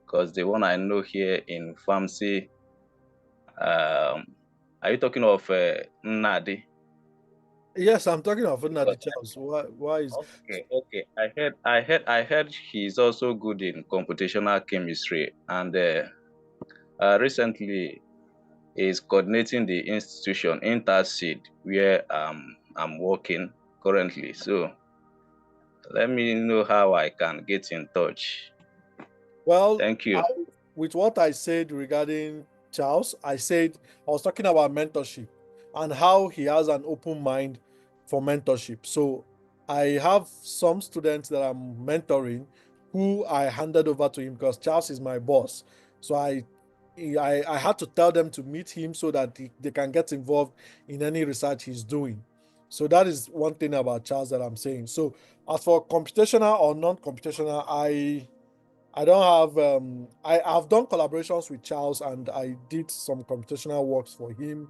because the one I know here in pharmacy. Are you talking of Nnadi? yes, I'm talking of Because Nnadi Charles. Why is okay. I heard he's also good in computational chemistry, and recently is coordinating the institution Interseed where I'm working currently. So let me know how I can get in touch. well? Thank you. With what I said regarding Charles, I was talking about mentorship and how he has an open mind for mentorship. So I have some students that I'm mentoring who I handed over to him because Charles is my boss. So I had to tell them to meet him so that they can get involved in any research he's doing. So that is one thing about Charles that I'm saying. So as for computational or non-computational, I don't have I've done collaborations with Charles and I did some computational works for him.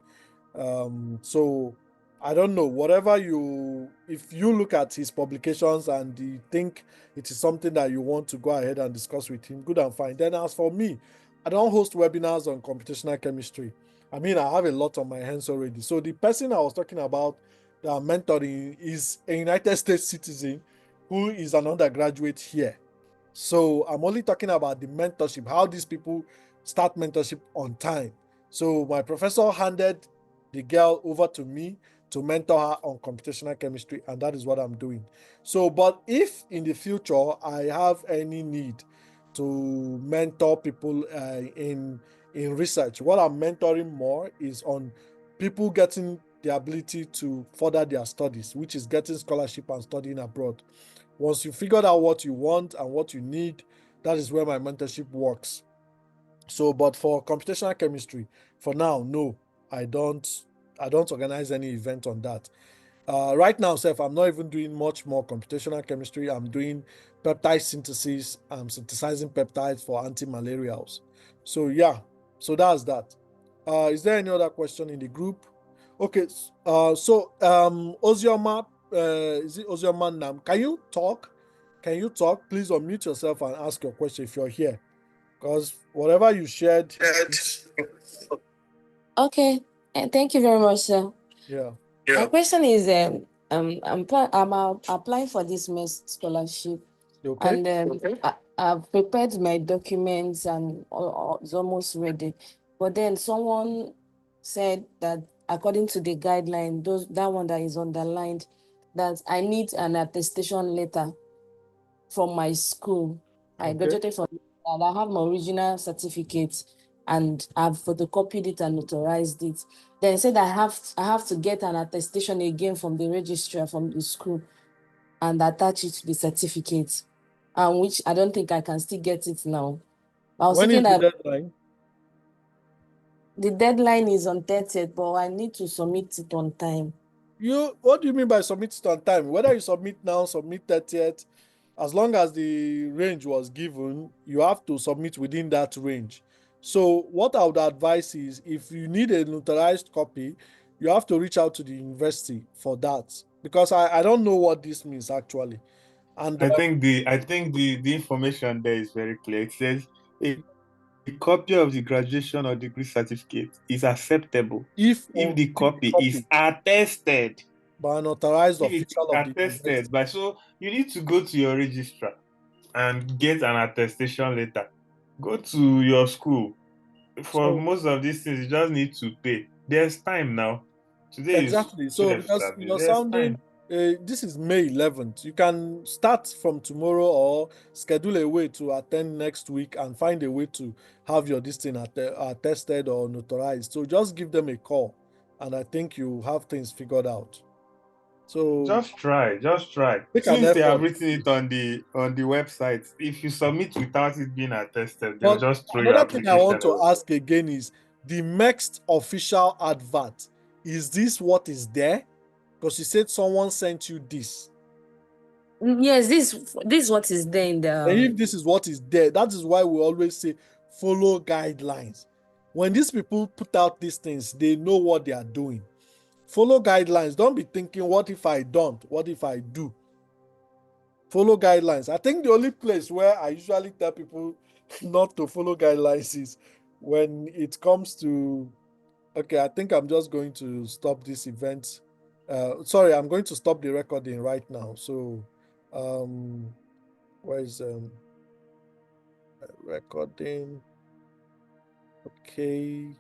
So I don't know, whatever if you look at his publications and you think it is something that you want to go ahead and discuss with him, good and fine. Then as for me, I don't host webinars on computational chemistry. I mean, I have a lot on my hands already. So the person I was talking about that I'm mentoring is a United States citizen who is an undergraduate here. So I'm only talking about the mentorship, how these people start mentorship on time. So my professor handed the girl over to me to mentor her on computational chemistry, and that is what I'm doing. So, but if in the future I have any need to mentor people in research, what I'm mentoring more is on people getting the ability to further their studies, which is getting scholarship and studying abroad. Once you figured out what you want and what you need, that is where my mentorship works. So, but for computational chemistry, for now, no, I don't. I don't organize any event on that. Right now, Seth, I'm not even doing much more computational chemistry. I'm doing peptide synthesis. I'm synthesizing peptides for anti-malarials. So yeah, so that's that. Is there any other question in the group? Okay, so Ozioma, is it Ozioma Nam? Can you talk? Can you talk? Please unmute yourself and ask your question if you're here. Because whatever you shared, Okay, and thank you very much, sir. yeah. My question is, I'm applying for this MEST scholarship, Okay. and I've prepared my documents and it's almost ready. But then someone said that according to the guideline, that one that is underlined, that I need an attestation letter from my school. I Okay. graduated from, and I have my original certificate, and I've photocopied it and notarized it. Then said I have to get an attestation again from the registrar from the school and attach it to the certificate, which I don't think I can still get it now. I was When is thinking the that deadline? the deadline is on 30th, but I need to submit it on time. What do you mean by submit it on time? Whether you submit now, submit 30th, as long as the range was given, you have to submit within that range. So what I would advise is if you need a notarized copy, you have to reach out to the university for that. Because I don't know what this means actually. And I think the information there is very clear. It says a copy of the graduation or degree certificate is acceptable if if the if the copy is copy attested. by an authorized If it is official of the university. attested by, so you need to go to your registrar and get an attestation letter. Go to your school. For So most of these things, you just need to pay. There's time now. Today is exactly. So 12th, because Saturday. you're There's sounding, time. this is May 11th. You can start from tomorrow or schedule a way to attend next week and find a way to have your this thing attested or notarized. So just give them a call, and I think you have things figured out. So Just try, just try. make an Since they have effort. written it on the website, if you submit without it being attested, they'll But just throw your another thing I want application to away. ask again is the next official advert. Is this what is there? Because you said someone sent you this. Yes, this is what is there in And the. if this is what is there, that is why we always say follow guidelines. When these people put out these things, they know what they are doing. Follow guidelines. Don't be thinking, what if I don't? What if I do? Follow guidelines. I think the only place where I usually tell people not to follow guidelines is when it comes to, okay, I think I'm just going to stop this event. Sorry, I'm going to stop the recording right now. So, where is recording? Okay.